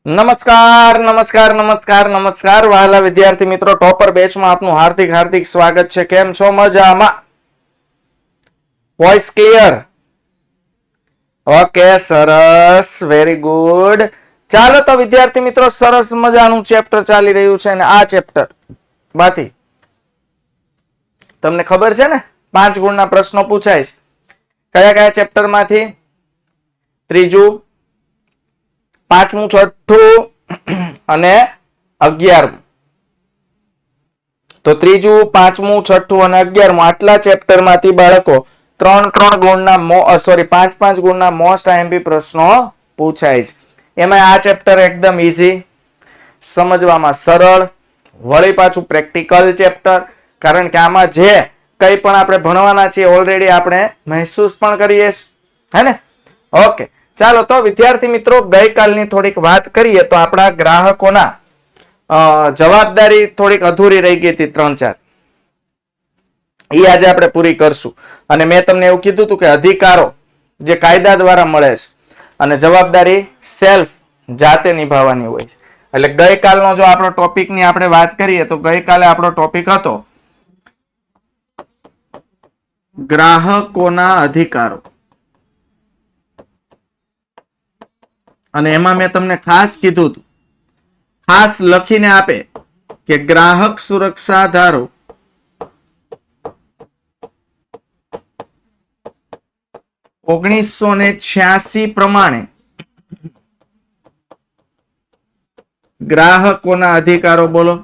નમસ્કાર નમસ્કાર નમસ્કાર નમસ્કાર વહાલા વિદ્યાર્થી મિત્રો, ટોપર બેચમાં આપનું હાર્દિક હાર્દિક સ્વાગત છે. કેમ છો? મજામાં? Voice clear? ઓકે, સરસ, વેરી ગુડ. ચાલો તો વિદ્યાર્થી મિત્રો, સરસ મજાનું ચેપ્ટર ચાલી રહ્યું છે અને આ ચેપ્ટર માંથી તમને ખબર છે ને 5 ગુણના પ્રશ્નો પૂછાય છે. કયા કયા ચેપ્ટર માંથી? ત્રીજું, પાંચમું, છઠ્ઠું અને 11મું. તો ત્રીજું, પાંચમું, છઠ્ઠું અને 11મું આટલા ચેપ્ટર માંથી બાળકો 3 ગુણના 5 ગુણના મોસ્ટ આઈએમપી પ્રશ્નો પૂછાય છે. એમાં આ ચેપ્ટર એકદમ ઈઝી, સમજવામાં સરળ, વળી પાછું પ્રેક્ટિકલ ચેપ્ટર. કારણ કે આમાં જે કંઈ પણ આપણે ભણવાના છીએ ઓલરેડી આપણે મહેસૂસ પણ કરીએ છીએ, હે ને? ઓકે, ચાલો તો વિદ્યાર્થી મિત્રો, ગઈકાલની થોડીક વાત કરીએ તો આપણા ગ્રાહકોના જવાબદારી થોડીક અધૂરી રહી ગઈ હતી 3-4. એ આજે આપણે પૂરી કરશું. અને મેં તમને એવું કીધું હતું કે અધિકારો જે કાયદા દ્વારા મળે છે અને જવાબદારી સેલ્ફ જાતે નિભાવવાની હોય છે. એટલે ગઈકાલનો જો આપણો ટોપિકની આપણે વાત કરીએ તો ગઈકાલે આપણો ટોપિક હતો ગ્રાહકોના અધિકારો. અને એમાં મેં તમને ખાસ કીધું હતું, ખાસ લખીને આપે કે ગ્રાહક સુરક્ષા ધારો 1986 પ્રમાણે ગ્રાહકોના અધિકારો બોલો.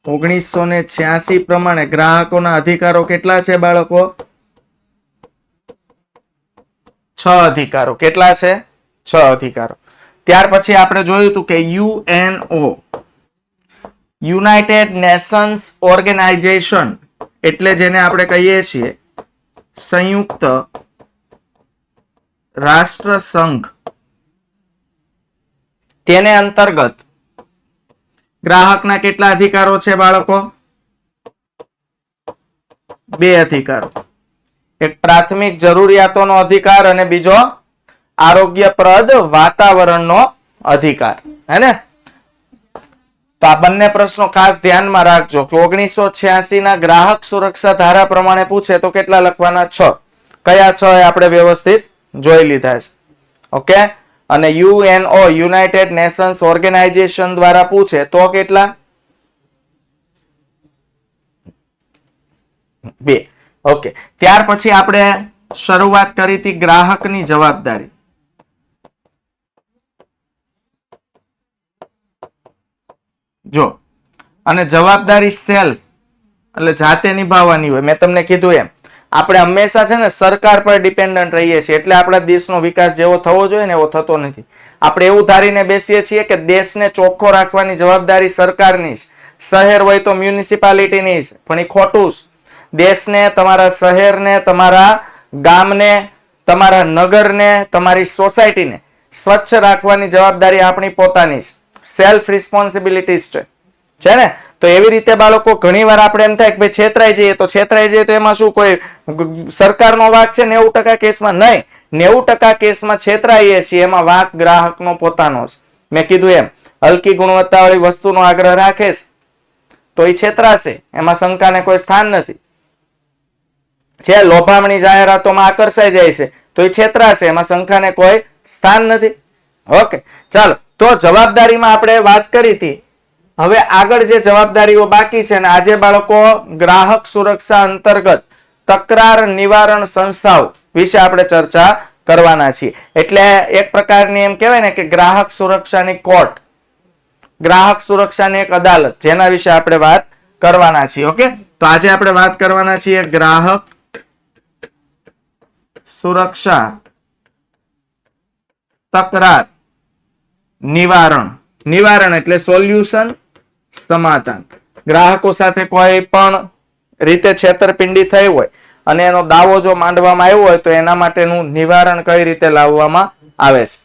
1986 પ્રમાણે ગ્રાહકોના અધિકારો કેટલા છે બાળકો? 6 અધિકારો. કેટલા છે? 6 અધિકારો. ત્યાર પછી આપણે જોયું હતું કે યુએનઓ, યુનાઇટેડ નેશન્સ ઓર્ગેનાઇઝેશન, એટલે જેને આપણે કહીએ છીએ સંયુક્ત રાષ્ટ્ર સંઘ, તેને અંતર્ગત ગ્રાહકના કેટલા અધિકારો છે બાળકો? 2 અધિકારો. એક પ્રાથમિક જરૂરિયાતોનો અધિકાર અને બીજો આરોગ્યપ્રદ વાતાવરણનો અધિકાર, હે ને? તો આ બંને પ્રશ્નો ખાસ ધ્યાનમાં રાખજો કે 1986 ના ગ્રાહક સુરક્ષા ધારા પ્રમાણે પૂછે તો કેટલા લખવાના? 6. કયા 6 એ આપણે વ્યવસ્થિત જોઈ લીધા છે. ઓકે. અને યુએનઓ, યુનાઇટેડ નેશન્સ ઓર્ગેનાઇઝેશન દ્વારા પૂછે તો કેટલા? 2. ઓકે. ત્યાર પછી આપણે શરૂઆત કરી હતી ગ્રાહકની જવાબદારી. જો, અને જવાબદારી સેલ્ફ એટલે જાતે નિભાવવાની હોય. મેં તમને કીધું એમ, આપણે હંમેશા છે ને સરકાર પર ડિપેન્ડન્ટ રહીએ છીએ, એટલે આપણા દેશનો વિકાસ જેવો થવો જોઈએ ને એવો થતો નથી. આપણે એવું ધારીને બેસીએ છીએ કે દેશને ચોખ્ખો રાખવાની જવાબદારી સરકારની છે, શહેર હોય તો મ્યુનિસિપાલિટીની છે, પણ એ ખોટું છે. દેશને, તમારા શહેરને, તમારા ગામને, તમારા નગરને, તમારી સોસાયટીને સ્વચ્છ રાખવાની જવાબદારી આપણી પોતાની છે. સેલ્ફ રિસ્પોન્સિબિલિટીઝ છે ને? તો એવી રીતે બાળકો ઘણીવાર આપણે એમ થાય કે ભાઈ છેતરાઈ જઈએ તો એમાં શું કોઈ સરકારનો વાંક છે? 90% કેસમાં નહીં. 90% કેસમાં છેતરાઈએ છીએ, એમાં વાંક ગ્રાહકનો પોતાનો છે. મેં કીધું એમ, હલકી ગુણવત્તાવાળી વસ્તુનો આગ્રહ રાખે છે તો એ છેતરાશે, એમાં શંકાને કોઈ સ્થાન નથી. છે લોભામણી જાહેરાતોમાં આકર્ષાઈ જાય છે તો એ છેતરાશે, એમાં શંકાને કોઈ સ્થાન નથી. ઓકે, ચાલો તો જવાબદારીમાં આપણે વાત કરી હતી. હવે આગળ જે જવાબદારીઓ બાકી છે, ને આજે બાળકો ગ્રાહક સુરક્ષા અંતર્ગત તકરાર નિવારણ સંસ્થાઓ વિશે આપણે ચર્ચા કરવાના છીએ. એટલે એક પ્રકારની એમ કહેવાય ને કે ગ્રાહક સુરક્ષાની કોર્ટ, ગ્રાહક સુરક્ષાની એક અદાલત, જેના વિશે આપણે વાત કરવાના છીએ. ઓકે, તો આજે આપણે વાત કરવાના છીએ ગ્રાહક સુરક્ષા તકરાર નિવારણ. નિવારણ એટલે સોલ્યુશન, સમાધાન. ગ્રાહકો સાથે કોઈ પણ રીતે છેતરપિંડી થઈ હોય અને એનો દાવો જો માંડવામાં આવ્યો હોય તો એના માટેનું નિવારણ કઈ રીતે લાવવામાં આવે છે.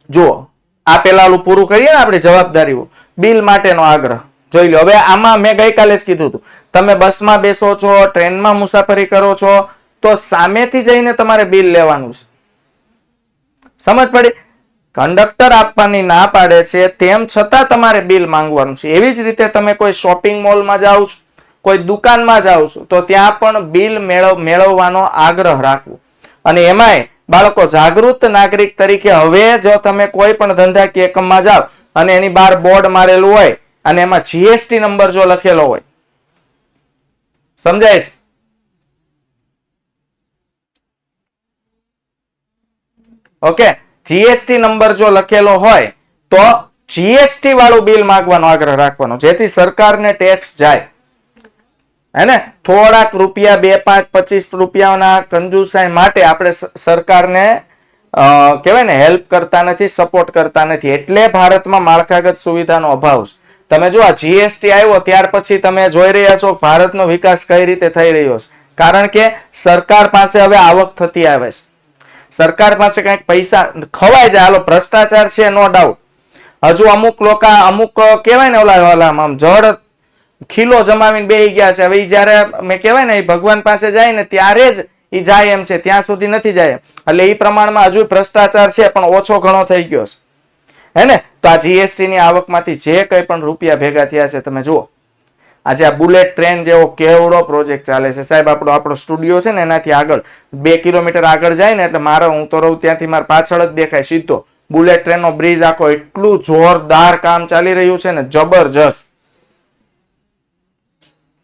જુઓ, આ પેલા પૂરું કરીએ ને આપણે જવાબદારીઓ. બિલ માટેનો આગ્રહ જોઈ લો. હવે આમાં મેં ગઈકાલે જ કીધું હતું, તમે બસમાં બેસો છો, ટ્રેનમાં મુસાફરી કરો છો તો સામેથી જઈને તમારે બિલ લેવાનું છે. સમજ પડી? કંડક્ટર આપવાની ના પાડે છે તેમ છતાં તમારે બિલ માંગવાનું છે. એવી જ રીતે તમે કોઈ શોપિંગ મોલમાં જાઓ છો, કોઈ દુકાનમાં જાઓ છો, તો ત્યાં પણ બિલ મેળવવાનો આગ્રહ રાખવો. અને એમાંય બાળકો, જાગૃત નાગરિક તરીકે હવે જો તમે કોઈ પણ ધંધાકીય એકમમાં જાઓ અને એની બહાર બોર્ડ મારેલું હોય અને એમાં જીએસટી નંબર જો લખેલો હોય, સમજાય છે? ઓકે, જીએસટી નંબર જો લખેલો હોય તો જીએસટી વાળું બિલ માંગવાનો આગ્રહ રાખવાનો, જેથી સરકારને ટેક્સ જાય. હે થોડાક રૂપિયા 2, 5, 25 રૂપિયાના કંજુસાઈ માટે આપણે સરકારને કહેવાય ને હેલ્પ કરતા નથી, સપોર્ટ કરતા નથી. એટલે ભારતમાં માળખાગત સુવિધાનો અભાવ છે. તમે જો આ જીએસટી આવ્યો ત્યાર પછી તમે જોઈ રહ્યા છો ભારતનો વિકાસ કઈ રીતે થઈ રહ્યો છે. કારણ કે સરકાર પાસે હવે આવક થતી આવે છે. સરકાર પાસે કઈક પૈસા ખવાય જાય. હાલો, ભ્રષ્ટાચાર છે નો ડાઉટ. હજુ અમુક લોકો અમુક કહેવાય ને ઓલા આમ જડ ખીલો જમાવીને બેહી ગયા છે. હવે જયારે મેં કહેવાય ને ભગવાન પાસે જાય ને ત્યારે જ એ જાય એમ છે, ત્યાં સુધી નથી જાય. એટલે એ પ્રમાણમાં હજુ ભ્રષ્ટાચાર છે પણ ઓછો ઘણો થઈ ગયો છે. હે ને? તો આ જીએસટી ની આવકમાંથી જે કંઈ પણ રૂપિયા ભેગા થયા છે તમે જુઓ. આજે આ બુલેટ ટ્રેન જેવો કેવડો પ્રોજેક્ટ ચાલે છે સાહેબ. આપણો સ્ટુડિયો છે ને એનાથી આગળ 2 કિલોમીટર આગળ જાય ને એટલે હું તો રહું ત્યાંથી મારા પાછળ જ દેખાય સીધો બુલેટ ટ્રેનનો બ્રિજ આખો. એટલું જોરદાર કામ ચાલી રહ્યું છે ને, જબરજસ્ત.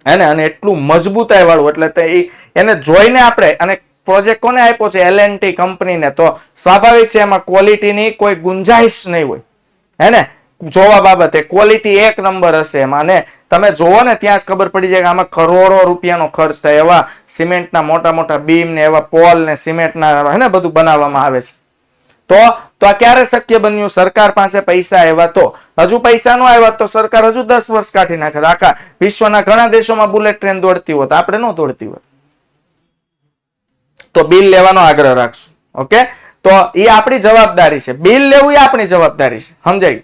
હે ને? અને એટલું મજબૂતાઈ વાળું. એટલે એને જોઈને આપણે, અને પ્રોજેક્ટ કોને આપ્યો છે? L&T કંપનીને. તો સ્વાભાવિક છે એમાં ક્વોલિટીની કોઈ ગુંજાઈશ નહીં હોય. હે ને? જોવા બાબતે ક્વોલિટી એક નંબર હશે એમાં. અને તમે જોવો ને ત્યાં જ ખબર પડી જાય કે આમાં કરોડો રૂપિયાનો ખર્ચ થાય. એવા સિમેન્ટના મોટા મોટા બીમ ને એવા પોલ ને સિમેન્ટના હે ને બધું બનાવવામાં આવે છે. તો આ ક્યારે શક્ય બન્યું? સરકાર પાસે પૈસા આવ્યા તો. હજુ પૈસા ન આવ્યા તો સરકાર હજુ 10 વર્ષ કાઢી નાખે. આખા વિશ્વના ઘણા દેશોમાં બુલેટ ટ્રેન દોડતી હોત, આપણે ન દોડતી હોત. તો બિલ લેવાનો આગ્રહ રાખશું. ઓકે, તો એ આપણી જવાબદારી છે. બિલ લેવું એ આપણી જવાબદારી છે. સમજાય?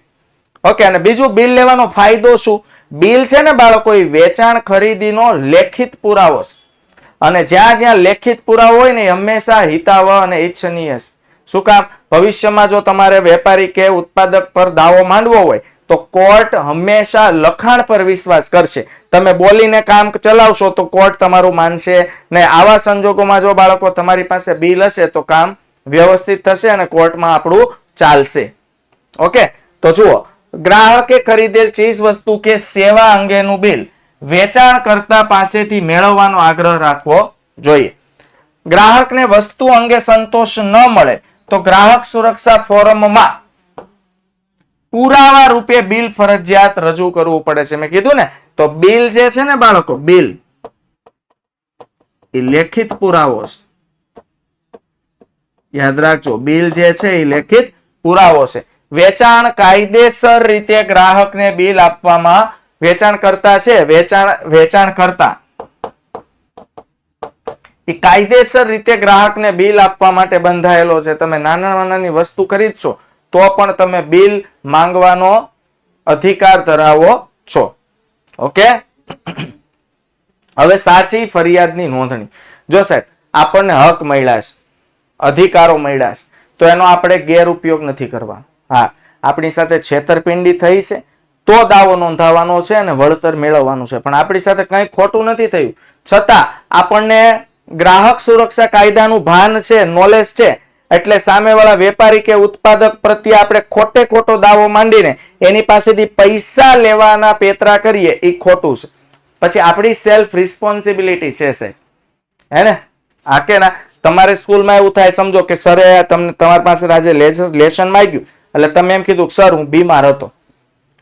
ઓકે. અને બીજું, બિલ લેવાનો ફાયદો શું? બિલ છે ને બાળકો, એ વેચાણ ખરીદીનો લેખિત પુરાવો છે. અને જ્યાં જ્યાં લેખિત પુરાવો હોય ને, હંમેશા હિતાવહ અને ઈચ્છનીય છે. શું કામ? ભવિષ્યમાં જો તમારે વેપારી કે ઉત્પાદક પર દાવો માંડવો હોય તો કોર્ટ હંમેશા લખાણ પર વિશ્વાસ કરશે. તમે બોલીને કામ ચલાવશો તો કોર્ટ તમારું માનશે ને. આવા સંજોગોમાં જો બાળકો તમારી પાસે બિલ હશે તો કામ વ્યવસ્થિત થશે અને કોર્ટમાં આપણું ચાલશે. ઓકે, તો જુઓ, ગ્રાહકે ખરીદેલ ચીજ વસ્તુ કે સેવા અંગેનું બિલ વેચાણકર્તા પાસેથી મેળવવાનો આગ્રહ રાખવો જોઈએ. ગ્રાહકને વસ્તુ અંગે સંતોષ ન મળે તો ગ્રાહક સુરક્ષા ફોરમમાં પુરાવા રૂપે બિલ ફરજિયાત રજૂ કરવું પડે છે. મેં કીધું ને, તો બિલ જે છે ને બાળકો, બિલ એ લેખિત પુરાવો છે. યાદ રાખજો, બિલ જે છે એ લેખિત પુરાવો છે. વેચાણ કાયદેસર રીતે ગ્રાહકને બિલ આપવામાં, વેચાણ કરતા છે, વેચાણ કરતા એ કાયદેસર રીતે ગ્રાહકને બિલ આપવા માટે બંધાયેલો છે. તમે નાની વસ્તુ ખરીદશો તો પણ તમે બિલ માંગવાનો અધિકાર ધરાવો છો. ઓકે, હવે સાચી ફરિયાદની નોંધણી. જો સાહેબ આપણને હક મળ્યા છે, અધિકારો મળ્યા છે, તો એનો આપણે ગેરઉપયોગ નથી કરવાનો. હા, આપણી સાથે છેતરપિંડી થઈ છે તો દાવો નોંધાવવાનો છે અને વળતર મેળવવાનું છે. પણ આપણી સાથે કંઈ ખોટું નથી થયું છતાં આપણને ગ્રાહક સુરક્ષા કાયદાનું ભાન છે, નોલેજ છે, એટલે સામેવાળા વેપારી કે ઉત્પાદક પ્રત્યે આપણે ખોટો દાવો માંડીને એની પાસેથી પૈસા લેવાના પેતરા કરીએ એ ખોટું છે. પછી આપણી સેલ્ફ રિસ્પોન્સિબિલિટી છે સાહેબ. હે ને? આ કે ના, તમારે સ્કૂલમાં એવું થાય, સમજો કે સરે તમને તમારી પાસે આજે લેસન માંગ્યું એટલે તમે એમ કીધું સર હું બીમાર હતો.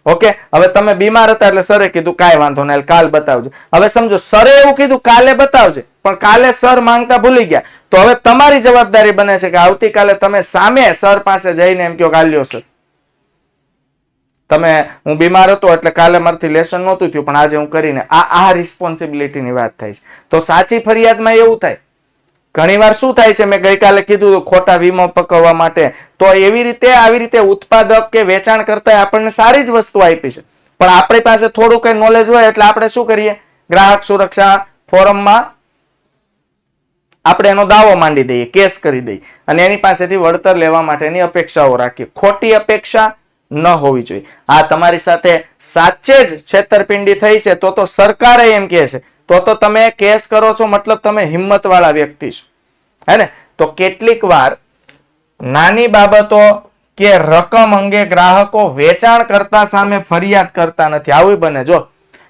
ઓકે, હવે તમે બીમાર હતા એટલે સરે કીધું કાંઈ વાંધો નહીં, કાલ બતાવજો. હવે સમજો સરે એવું કીધું કાલે બતાવજે, પણ કાલે સર માંગતા ભૂલી ગયા. તો હવે તમારી જવાબદારી બને છે કે આવતીકાલે તમે સામે સર પાસે જઈને એમ કહો કે આલ્યો સર, હું બીમાર હતો એટલે કાલે મારાથી લેસન નહોતું થયું પણ આજે હું કરીને. આ રિસ્પોન્સિબિલિટીની વાત થાય છે. તો સાચી ફરિયાદમાં એવું થાય. ઘણીવાર શું થાય છે, મેં ગઈકાલે કીધું ખોટા વીમો પકવવા માટે, તો આવી રીતે ઉત્પાદક કે વેચાણ કરતા આપણને સારી જ વસ્તુ આપી છે પણ આપણી પાસે થોડું કઈ નોલેજ હોય એટલે આપણે શું કરીએ, ગ્રાહક સુરક્ષા ફોરમમાં આપણે એનો દાવો માંડી દઈએ, કેસ કરી દઈએ અને એની પાસેથી વળતર લેવા માટેની અપેક્ષાઓ રાખીએ. ખોટી અપેક્ષા ન હોવી જોઈએ. આ તમારી સાથે સાચે જ છેતરપિંડી થઈ છે તો સરકારે એમ કહે છે તો તમે કેસ કરો છો, મતલબ તમે હિંમત વાળા વ્યક્તિ છો, હે ને? તો કેટલીક વાર નાની બાબતો કે રકમ અંગે ગ્રાહકો વેચાણ કરતા સામે ફરિયાદ કરતા નથી. આવું બને. જો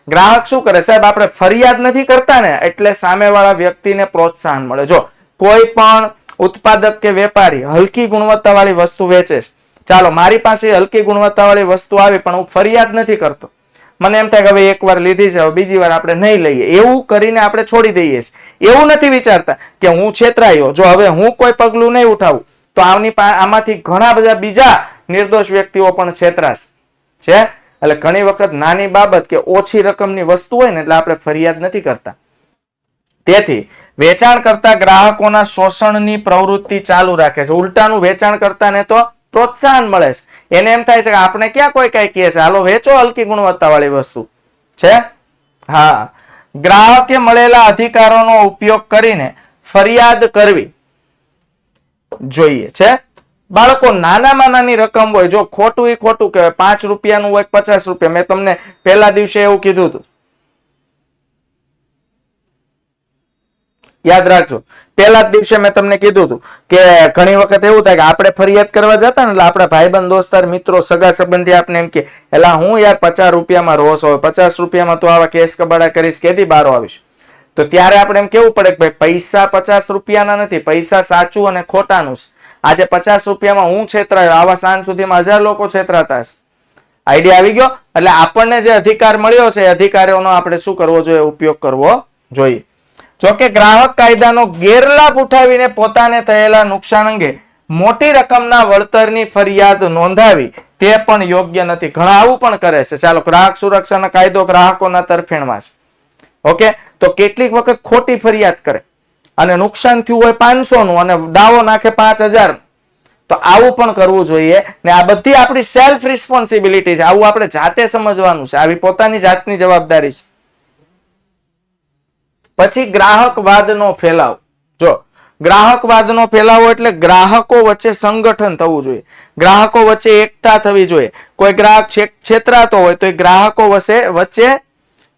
ગ્રાહક શું કરે, સાહેબ આપણે ફરિયાદ નથી કરતા ને એટલે સામેવાળા વ્યક્તિને પ્રોત્સાહન મળે. જો કોઈ પણ ઉત્પાદક કે વેપારી હલકી ગુણવત્તા વાળી વસ્તુ વેચે છે, ચાલો મારી પાસે હલકી ગુણવત્તા વાળી વસ્તુ આવી પણ હું ફરિયાદ નથી કરતો, મને એમ થાય કે હવે એકવાર લીધી છે બીજી વાર આપણે નહીં લઈએ, એવું કરીને આપણે છોડી દઈએ છીએ. એવું નથી વિચારતા કે હું છેતરાયો, જો હવે હું કોઈ પગલું નહીં ઉઠાવું તો આમાંથી ઘણા બધા બીજા નિર્દોષ વ્યક્તિઓ પણ છેતરાશે છે. એટલે ઘણી વખત નાની બાબત કે ઓછી રકમની વસ્તુ હોય ને એટલે આપણે ફરિયાદ નથી કરતા. તેથી વેચાણ કરતા ગ્રાહકોના શોષણની પ્રવૃત્તિ ચાલુ રાખે છે. ઉલટાનું વેચાણ કરતાને તો પ્રોત્સાહન મળે છે. એને એમ થાય છે કે આપણે ક્યાં કોઈ કઈ કહે છે, હાલો વેચો હલકી ગુણવત્તા વાળી વસ્તુ છે. હા, ગ્રાહકે મળેલા અધિકારોનો ઉપયોગ કરીને ફરિયાદ કરવી જોઈએ છે. બાળકો નાનામાં નાની રકમ હોય, જો ખોટું એ ખોટું કહેવાય. 5 રૂપિયાનું હોય 50 રૂપિયા, મેં તમને પહેલા દિવસે એવું કીધું હતું, યાદ રાખજો. પહેલા જ દિવસે મેં તમને કીધું હતું કે ઘણી વખત એવું થાય કે આપણે ફરિયાદ કરવા જતા ને એટલે આપણા ભાઈબંધ દોસ્તાર મિત્રો સગા સંબંધી આપણે એમ કે એલા હું યાર 50 રૂપિયામાં રોષ હોય, 50 રૂપિયામાં તો આવા કેસ કબાડા કરીશ, કેથી બારો આવીશ. તો ત્યારે આપણે એમ કેવું પડે કે ભાઈ પૈસા 50 રૂપિયાના નથી, પૈસા સાચું અને ખોટાનું છે. આજે 50 રૂપિયામાં હું છેતરાયો, આવા સાંજ સુધીમાં 1000 લોકો છેતરાતા હશે. આઈડિયા આવી ગયો? એટલે આપણને જે અધિકાર મળ્યો છે એ અધિકારોનો આપણે શું કરવો જોઈએ? ઉપયોગ કરવો જોઈએ. જોકે ગ્રાહક કાયદાનો ગેરલાભ ઉઠાવીને પોતાને થયેલા નુકસાન અંગે મોટી રકમના વળતરની ફરિયાદ નોંધાવી તે પણ યોગ્ય નથી. ઘણા આવું પણ કરે છે. ચાલો, ગ્રાહક સુરક્ષાનો કાયદો ગ્રાહકોના તરફેણમાં છે. ઓકે, તો કેટલીક વખત ખોટી ફરિયાદ કરે અને નુકસાન થયું હોય 500 નું અને દાવો નાખે 5000. તો આવું પણ કરવું જોઈએ ને. આ બધી આપણી સેલ્ફ રિસ્પોન્સિબિલિટી છે. આવું આપણે જાતે સમજવાનું છે. આવી પોતાની જાતની જવાબદારી છે. પછી ગ્રાહકવાદનો ફેલાવ. જો ગ્રાહકવાદનો ફેલાવો એટલે ગ્રાહકો વચ્ચે સંગઠન થવું જોઈએ, ગ્રાહકો વચ્ચે એકતા થવી જોઈએ. કોઈ ગ્રાહક છેતરાતો હોય તો એ ગ્રાહકો વચ્ચે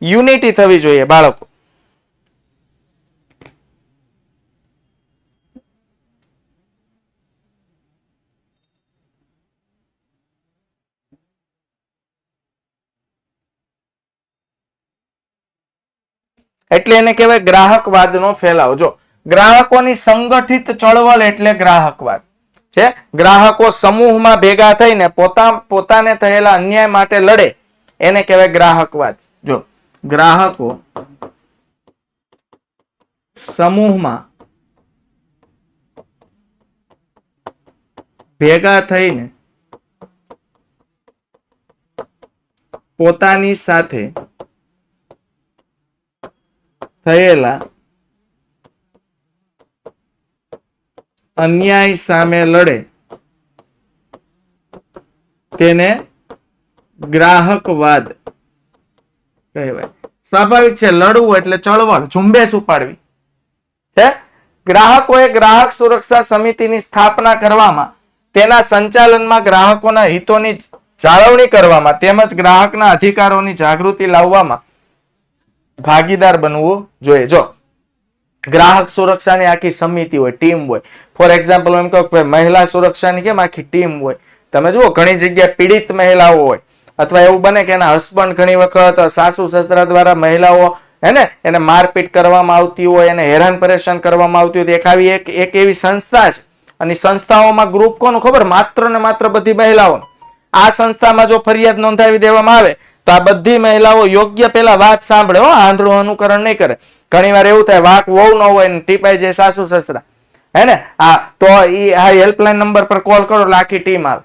યુનિટી થવી જોઈએ. બાળકો, એટલે એને કહેવાય ગ્રાહકવાદનો ફેલાવો. જો ગ્રાહકોની સંગઠિત ચળવળ એટલે ગ્રાહકવાદ છે. ગ્રાહકો સમૂહમાં ભેગા થઈને પોતાને થયેલા અન્યાય માટે લડે એને કહેવાય ગ્રાહકવાદ. જો ગ્રાહકો સમૂહમાં ભેગા થઈને પોતાની સાથે થયેલા અન્યાય સામે લડે તેને ગ્રાહકવાદ કહેવાય. સ્વાભાવિક છે, લડવું એટલે ચળવળ, ઝુંબેશ ઉપાડવી છે. ગ્રાહકોએ ગ્રાહક સુરક્ષા સમિતિની સ્થાપના કરવામાં, તેના સંચાલનમાં ગ્રાહકોના હિતોની જાળવણી કરવામાં તેમજ ગ્રાહકના અધિકારોની જાગૃતિ લાવવામાં ભાગીદાર બનવું જોઈએ. જો ગ્રાહક સુરક્ષાની આખી સમિતિ હોય, ટીમ હોય. ફોર એક્ઝામ્પલ એમ કહું કે મહિલા સુરક્ષાની કેમ આખી ટીમ હોય. તમે જુઓ ઘણી જગ્યાએ પીડિત મહિલાઓ હોય અથવા એવું બને કે એના હસબન્ડ ઘણી વખત સાસુ સસરા દ્વારા મહિલાઓ એને મારપીટ કરવામાં આવતી હોય, એને હેરાન પરેશાન કરવામાં આવતી હોય. એક આવી એક એવી સંસ્થા છે અને સંસ્થાઓમાં ગ્રુપ કોનું ખબર? માત્ર ને માત્ર બધી મહિલાઓ. આ સંસ્થામાં જો ફરિયાદ નોંધાવી દેવામાં આવે તો આ બધી મહિલાઓ યોગ્ય પેલા વાત સાંભળે, આંધળું અનુકરણ નહીં કરે. ઘણી વાર એવું થાય વાક વહુ ન હોય ને ટીપાઈ જાય સાસુ સસરા, હે ને? તો આ હેલ્પલાઇન નંબર પર કોલ કરો એટલે આખી ટીમ આવે.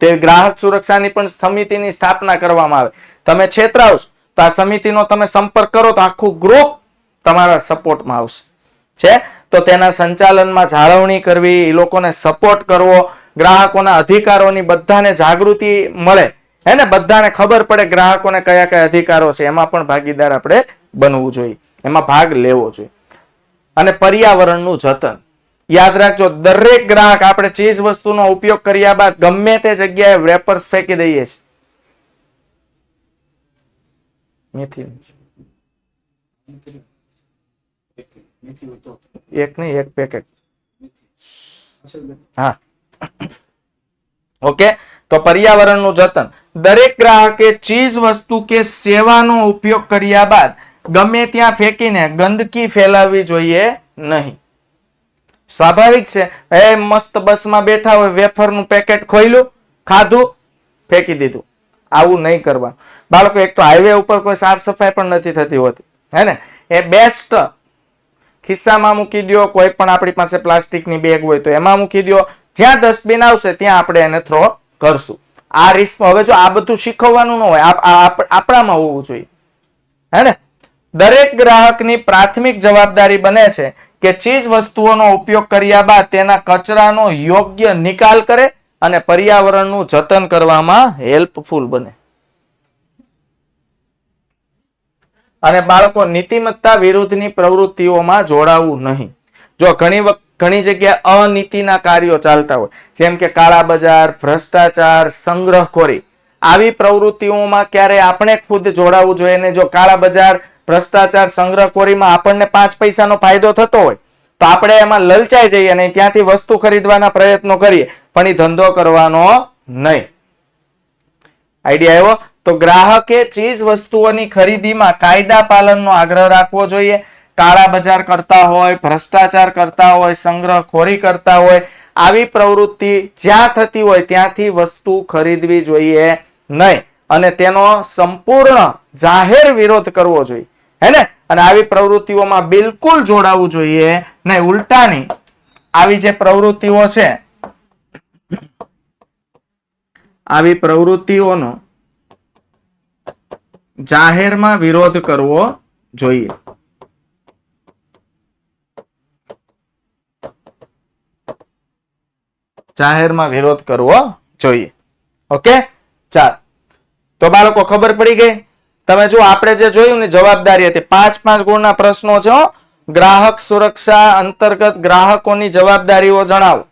તે ગ્રાહક સુરક્ષાની પણ સમિતિની સ્થાપના કરવામાં આવે. તમે છેતરાવશો તો આ સમિતિનો તમે સંપર્ક કરો તો આખું ગ્રુપ તમારા સપોર્ટમાં આવશે છે. તો તેના સંચાલનમાં જાળવણી કરવી, એ લોકોને સપોર્ટ કરવો, ગ્રાહકોના અધિકારોની બધાને જાગૃતિ મળે, હે ને? બધાને ખબર પડે ગ્રાહકોને કયા કયા અધિકારો છે. એમાં પણ ભાગીદાર આપણે બનવું જોઈએ, એમાં ભાગ લેવો જોઈએ. અને પર્યાવરણનું જતન. યાદ રાખજો, દરેક ગ્રાહક આપણે ચીજ વસ્તુનો ઉપયોગ કર્યા બાદ ગમે તે જગ્યાએ વેપર્સ ફેંકી દઈએ છીએ. એક નહીં, એક પેકેટ. હા, ઓકે. તો પર્યાવરણનું જતન. દરેક ગ્રાહકે ચીજ વસ્તુ કે સેવાનો ઉપયોગ કર્યા બાદ ગમે ત્યાં ફેંકીને ગંદકી ફેલાવવી જોઈએ નહીં. સ્વાભાવિક છે, એ મસ્ત બસમાં બેઠા હોય, વેફરનું પેકેટ ખોલ્યું, ખાધું, ફેંકી દીધું. આવું નહીં કરવાનું બાળકો. એક તો હાઈવે ઉપર કોઈ સાફ સફાઈ પણ નથી થતી હોતી, હે ને? એ બેસ્ટ ખિસ્સામાં મૂકી દો, કોઈ પણ આપણી પાસે પ્લાસ્ટિકની બેગ હોય તો એમાં મૂકી દો. જ્યાં ડસ્ટબિન આવશે ત્યાં આપણે એને થ્રો કરશું. આ રિસ્ક. હવે જો આ બધું શીખવવાનું ન હોય, આપણામાં હોવું જોઈએ, હે ને? દરેક ગ્રાહકની પ્રાથમિક જવાબદારી બને છે કે ચીજ વસ્તુઓનો ઉપયોગ કર્યા બાદ તેના કચરાનો યોગ્ય નિકાલ કરે અને પર્યાવરણનું જતન કરવામાં હેલ્પફુલ બને. અને બાળકો, નીતિમત્તા વિરુદ્ધની પ્રવૃત્તિઓમાં જોડાવું નહીં. જો ઘણી જગ્યાએ અનીતિના કાર્યો ચાલતા હોય, જેમ કે કાળા બજાર, ભ્રષ્ટાચાર, સંગ્રહખોરી, આવી પ્રવૃત્તિઓમાં ક્યારે આપણે ખુદ જોડાવું જોઈએ ને. જો કાળા બજાર, ભ્રષ્ટાચાર, સંગ્રહખોરીમાં આપણને 5 પૈસાનો ફાયદો થતો હોય તો આપણે એમાં લલચાઈ જઈએ અને ત્યાંથી વસ્તુ ખરીદવાના પ્રયત્નો કરીએ, પણ એ ધંધો કરવાનો નહીં. આઈડિયા આવ્યો? તો ગ્રાહકે ચીજ વસ્તુઓની ખરીદીમાં કાયદા પાલનનો આગ્રહ રાખવો જોઈએ. કાળા બજાર કરતા હોય, ભ્રષ્ટાચાર કરતા હોય, સંગ્રહખોરી કરતા હોય, આવી પ્રવૃત્તિ જ્યાં થતી હોય ત્યાંથી વસ્તુ ખરીદવી જોઈએ નહીં અને તેનો સંપૂર્ણ જાહેર વિરોધ કરવો જોઈએ, હે ને? અને આવી પ્રવૃત્તિઓમાં બિલકુલ જોડાવું જોઈએ નહીં. ઉલટાની આવી જે પ્રવૃત્તિઓ છે, આવી પ્રવૃત્તિઓનો જાહેરમાં વિરોધ કરવો જોઈએ. જાહેરમાં વિરોધ કરવો જોઈએ. ઓકે, ચાલ. તો બાળકો, ખબર પડી ગઈ? તમે જો આપણે જે જોયું ને, જવાબદારી હતી. 5 ગુણના પ્રશ્નો છે. ગ્રાહક સુરક્ષા અંતર્ગત ગ્રાહકોની જવાબદારીઓ જણાવો,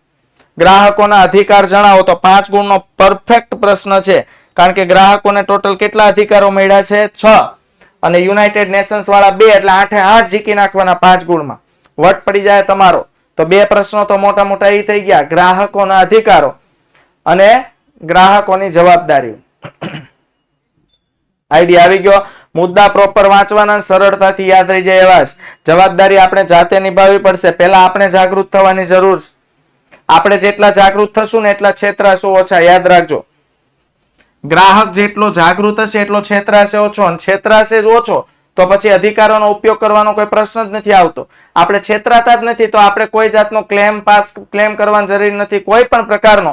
ગ્રાહકોના અધિકાર જણાવો. તો 5 ગુણનો પરફેક્ટ પ્રશ્ન છે, કારણ કે ગ્રાહકોને ટોટલ કેટલા અધિકારો મળ્યા છે? 6. અને યુનાઇટેડ નેશન્સ વાળા 2, એટલે 8 જીકી નાખવાના 5 ગુણમાં. વટ પડી જાય તમારો. તો 2 પ્રશ્નો તો મોટા મોટા એ થઈ ગયા, ગ્રાહકોના અધિકારો અને ગ્રાહકોની જવાબદારી. આઈડિયા આવી ગયો? મુદ્દા પ્રોપર વાંચવાના, સરળતાથી યાદ રહી જાય એવા જ. જવાબદારી આપણે જાતે નિભાવવી પડશે. પહેલા આપણે જાગૃત થવાની જરૂર છે. આપણે જેટલા જાગૃત થશું ને એટલા છેતરાશો ઓછા. યાદ રાખજો, ગ્રાહક જેટલો જાગૃત હશે એટલો છેતરાશે ઓછો, અને છેતરાશે જ ઓછો તો પછી અધિકારોનો ઉપયોગ કરવાનો કોઈ પ્રશ્ન જ નથી આવતો. આપણે છેતરાતા જ નથી તો આપણે કોઈ જાતનો ક્લેમ કરવાની જરૂર નથી. કોઈ પણ પ્રકારનો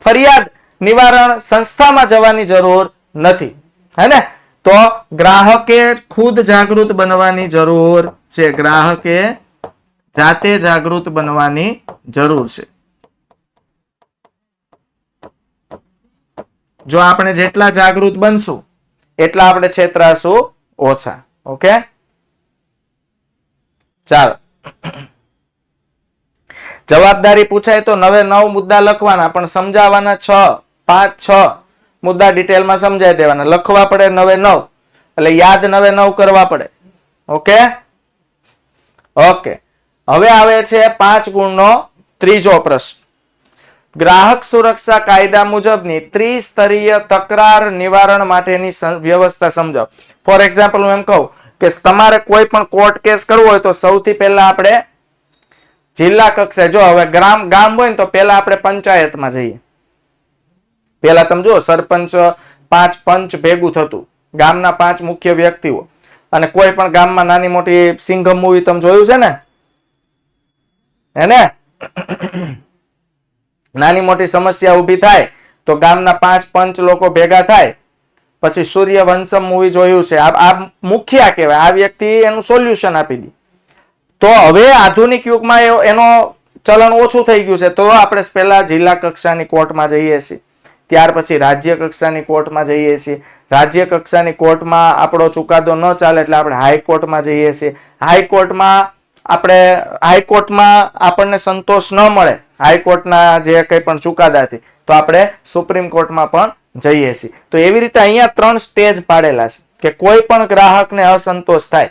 ફરિયાદ નિવારણ સંસ્થામાં જવાની જરૂર નથી, હે ને? તો ગ્રાહકે ખુદ જાગૃત બનવાની જરૂર છે. ગ્રાહકે જાતે જાગૃત બનવાની જરૂર છે. જો આપણે જેટલા જાગૃત બનશું એટલા આપણે છેતરાશું ઓછા. ઓકે, ચાલો. જવાબદારી પૂછાય તો 9 મુદ્દા લખવાના, પણ સમજાવવાના 6 મુદ્દા ડિટેલમાં સમજાવી દેવાના. લખવા પડે 9, એટલે યાદ 9 કરવા પડે. Okay, okay. હવે આવે છે 5 ગુણનો ત્રીજો પ્રશ્ન. ગ્રાહક સુરક્ષા કાયદા મુજબની ત્રિસ્તરીય તકરાર નિવારણ માટેની વ્યવસ્થા સમજાવો. ફોર એક્ઝામ્પલ હું એમ કહું કે તમારે કોઈ પણ કોર્ટ કેસ કરવો હોય તો સૌથી પહેલા આપણે જિલ્લા કક્ષાએ, જો હવે ગામ હોય ને તો પહેલા આપણે પંચાયતમાં જઈએ. પહેલા તમે જુઓ, સરપંચ 5 પંચ ભેગું થતું, ગામના 5 મુખ્ય વ્યક્તિઓ, અને કોઈ પણ ગામમાં નાની મોટી સિંઘમ મૂવી તમે જોયું છે ને, એને નાની મોટી સમસ્યા ઊભી થાય તો ગામના 5 પંચ લોકો ભેગા થાય. પછી સૂર્યવંશમ મૂવી જોયું છે. આ મુખિયા કહેવાય. આ વ્યક્તિ એનું સોલ્યુશન આપી દે. તો હવે આધુનિક યુગમાં એનો ચલણ ઓછું થઈ ગયું છે. તો આપણે પહેલા જિલ્લા કક્ષાની કોર્ટમાં જઈએ છીએ, ત્યાર પછી રાજ્ય કક્ષાની કોર્ટમાં જઈએ છીએ. રાજ્ય કક્ષાની કોર્ટમાં આપણો ચુકાદો ન ચાલે એટલે આપણે હાઈકોર્ટમાં જઈએ છીએ. હાઈકોર્ટમાં આપણે હાઈકોર્ટમાં આપણને સંતોષ ન મળે હાઈકોર્ટના જે કંઈ પણ ચુકાદાથી, તો આપણે સુપ્રીમ કોર્ટમાં પણ જઈએ છીએ. તો એવી રીતે અહીંયા 3 સ્ટેજ પાડેલા છે કે કોઈ પણ ગ્રાહકને અસંતોષ થાય,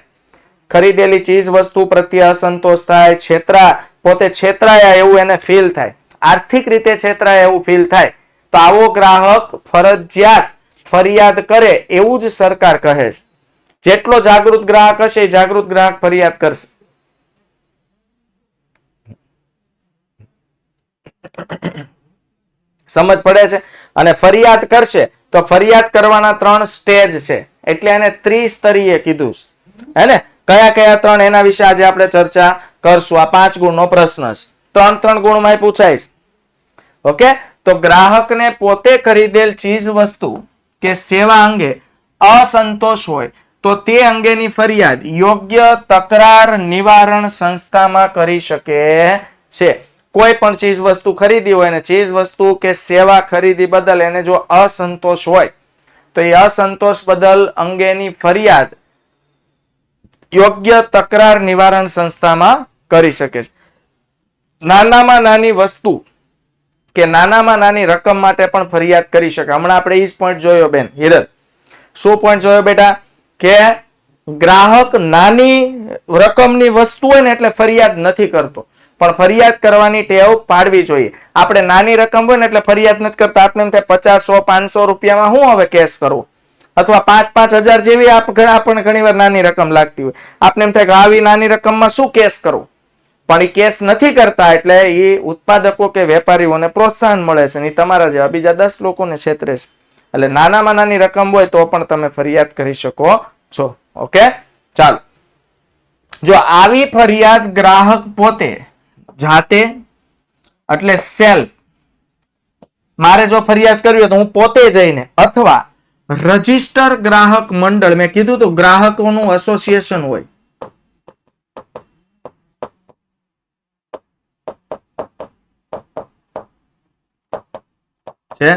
ખરીદેલી ચીજ વસ્તુ પ્રત્યે અસંતોષ થાય, પોતે છેતરાયા એવું એને ફીલ થાય, આર્થિક રીતે છેતરાયા એવું ફીલ થાય, તો આવો ગ્રાહક ફરજિયાત ફરિયાદ કરે એવું જ સરકાર કહે છે. જેટલો જાગૃત ગ્રાહક હશે એ જાગૃત ગ્રાહક ફરિયાદ કરશે. સમજ પડે છે? અને ફરિયાદ કરશે તો ફરિયાદ કરવાના 3 સ્ટેજ છે, એટલે એને ત્રિસ્તરીય કીધું છે. હે ને? કયા કયા 3 એના વિશે આજે આપણે ચર્ચા કરશું. આ 5 ગુણનો પ્રશ્ન છે. 3 ગુણમાં પૂછાય છે. ઓકે, તો ગ્રાહકને પોતે ખરીદેલ ચીજ વસ્તુ કે સેવા અંગે અસંતોષ હોય તો તે અંગેની ફરિયાદ યોગ્ય તકરાર નિવારણ સંસ્થામાં કરી શકે છે. કોઈ પણ ચીજ વસ્તુ ખરીદી હોય ને ચીજ વસ્તુ કે સેવા ખરીદી બદલ એને જો અસંતોષ હોય તો એ અસંતોષ બદલ અંગેની ફરિયાદ યોગ્ય તકરાર નિવારણ સંસ્થામાં કરી શકે છે. નાનામાં નાની વસ્તુ કે નાનામાં નાની રકમ માટે પણ ફરિયાદ કરી શકે. હમણાં આપણે ઈ જ પોઈન્ટ જોયો બેન હિરલ. શું પોઈન્ટ જોયો બેટા? કે ગ્રાહક નાની રકમની વસ્તુ હોય ને એટલે ફરિયાદ નથી કરતો, પણ ફરિયાદ કરવાની ટેવ પાડવી જોઈએ. આપણે નાની રકમ હોય ને એટલે ફરિયાદ નથી કરતા. આપણે એમ થાય 50, 100, 500 રૂપિયામાં હું હવે કેસ કરવો, અથવા 5,000 જેવી આપણને ઘણીવાર નાની રકમ લાગતી હોય. આપણે એમ થાય કે આવી નાની રકમમાં શું કેસ કરવો, પણ એ કેસ નથી કરતા એટલે એ ઉત્પાદકો કે વેપારીઓને પ્રોત્સાહન મળે છે, અને તમારા જેવા બીજા 10 લોકોને છેતરે છે. એટલે નાનામાં નાની રકમ હોય તો પણ તમે ફરિયાદ કરી શકો છો. ઓકે, ચાલો. જો આવી ફરિયાદ ગ્રાહક પોતે જાતે એટલે સેલ્ફ, મારે જો ફરિયાદ કરવી હોય તો હું પોતે જઈને, અથવા રજિસ્ટર ગ્રાહક મંડળ, મેં કીધું તો ગ્રાહકોનું એસોસિએશન હોય છે,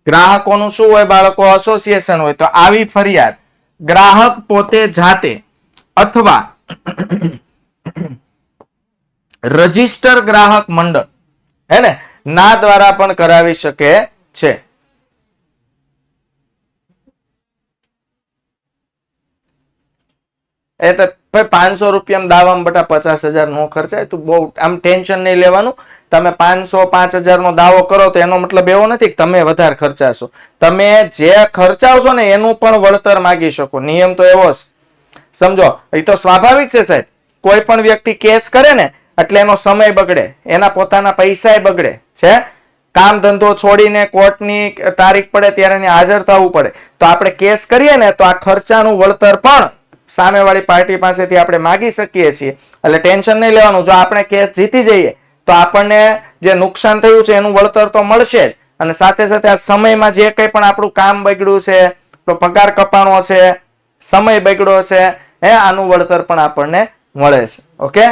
ગ્રાહકોનું શું હોય બાળકો? એસોસિએશન હોય. તો આવી ફરિયાદ ગ્રાહક પોતે જાતે અથવા રજિસ્ટર ગ્રાહક મંડળ હે ને ના દ્વારા પણ કરાવી શકે છે. એટલે 500 રૂપિયા દાવામાં બટા 50,000 નો ખર્ચાય. તું બહુ આમ ટેન્શન નહીં લેવાનું. તમે 500, 5,000 નો દાવો કરો તો એનો મતલબ એવો નથી કે તમે વધારે ખર્ચાશો. તમે જે ખર્ચાવશો ને એનું પણ વળતર માગી શકો. નિયમ તો એવો છે, સમજો. એ તો સ્વાભાવિક છે સાહેબ. કોઈ પણ વ્યક્તિ કેસ કરે ને એટલે એનો સમય બગડે, એના પોતાના પૈસા બગડે છે. કામ ધંધો છોડીને કોર્ટની તારીખ પડે ત્યારે એને હાજર થવું પડે. તો આપણે કેસ કરીએ ને તો આ ખર્ચાનું વળતર પણ સામેવાળી પાર્ટી પાસેથી આપણે માગી શકીએ છીએ. એટલે ટેન્શન નહીં લેવાનું. જો આપણે કેસ જીતી જઈએ તો આપણને જે નુકસાન થયું છે એનું વળતર તો મળશે જ, અને સાથે સાથે આ સમયમાં જે કંઈ પણ આપણું કામ બગડ્યું છે, તો પગાર કપાણો છે, સમય બગડ્યો છે, આનું વળતર પણ આપણને મળે છે. ઓકે,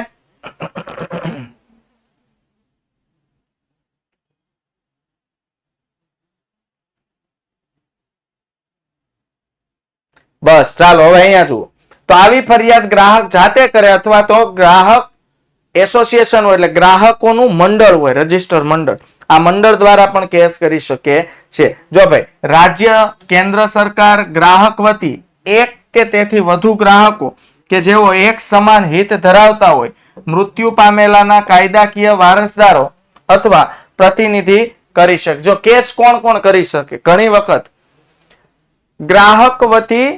બસ ચાલો હવે અહીંયા જુઓ. તો આવી ફરિયાદ ગ્રાહક જાતે કરે અથવા તો ગ્રાહક એસોસિએશન હોય એટલે ગ્રાહકોનું મંડળ હોય, રજિસ્ટર મંડળ, આ મંડળ દ્વારા પણ કેસ કરી શકે છે. જો ભાઈ રાજ્ય કેન્દ્ર સરકાર ગ્રાહક વતી એક કે તેથી વધુ ગ્રાહકો કે જેઓ એક સમાન હિત ધરાવતા હોય મૃત્યુ પામેલાના કાયદાકીય વારસદારો અથવા પ્રતિનિધિ કરી શકે. જો કેસ કોણ કોણ કરી શકે? ઘણી વખત ગ્રાહક વતી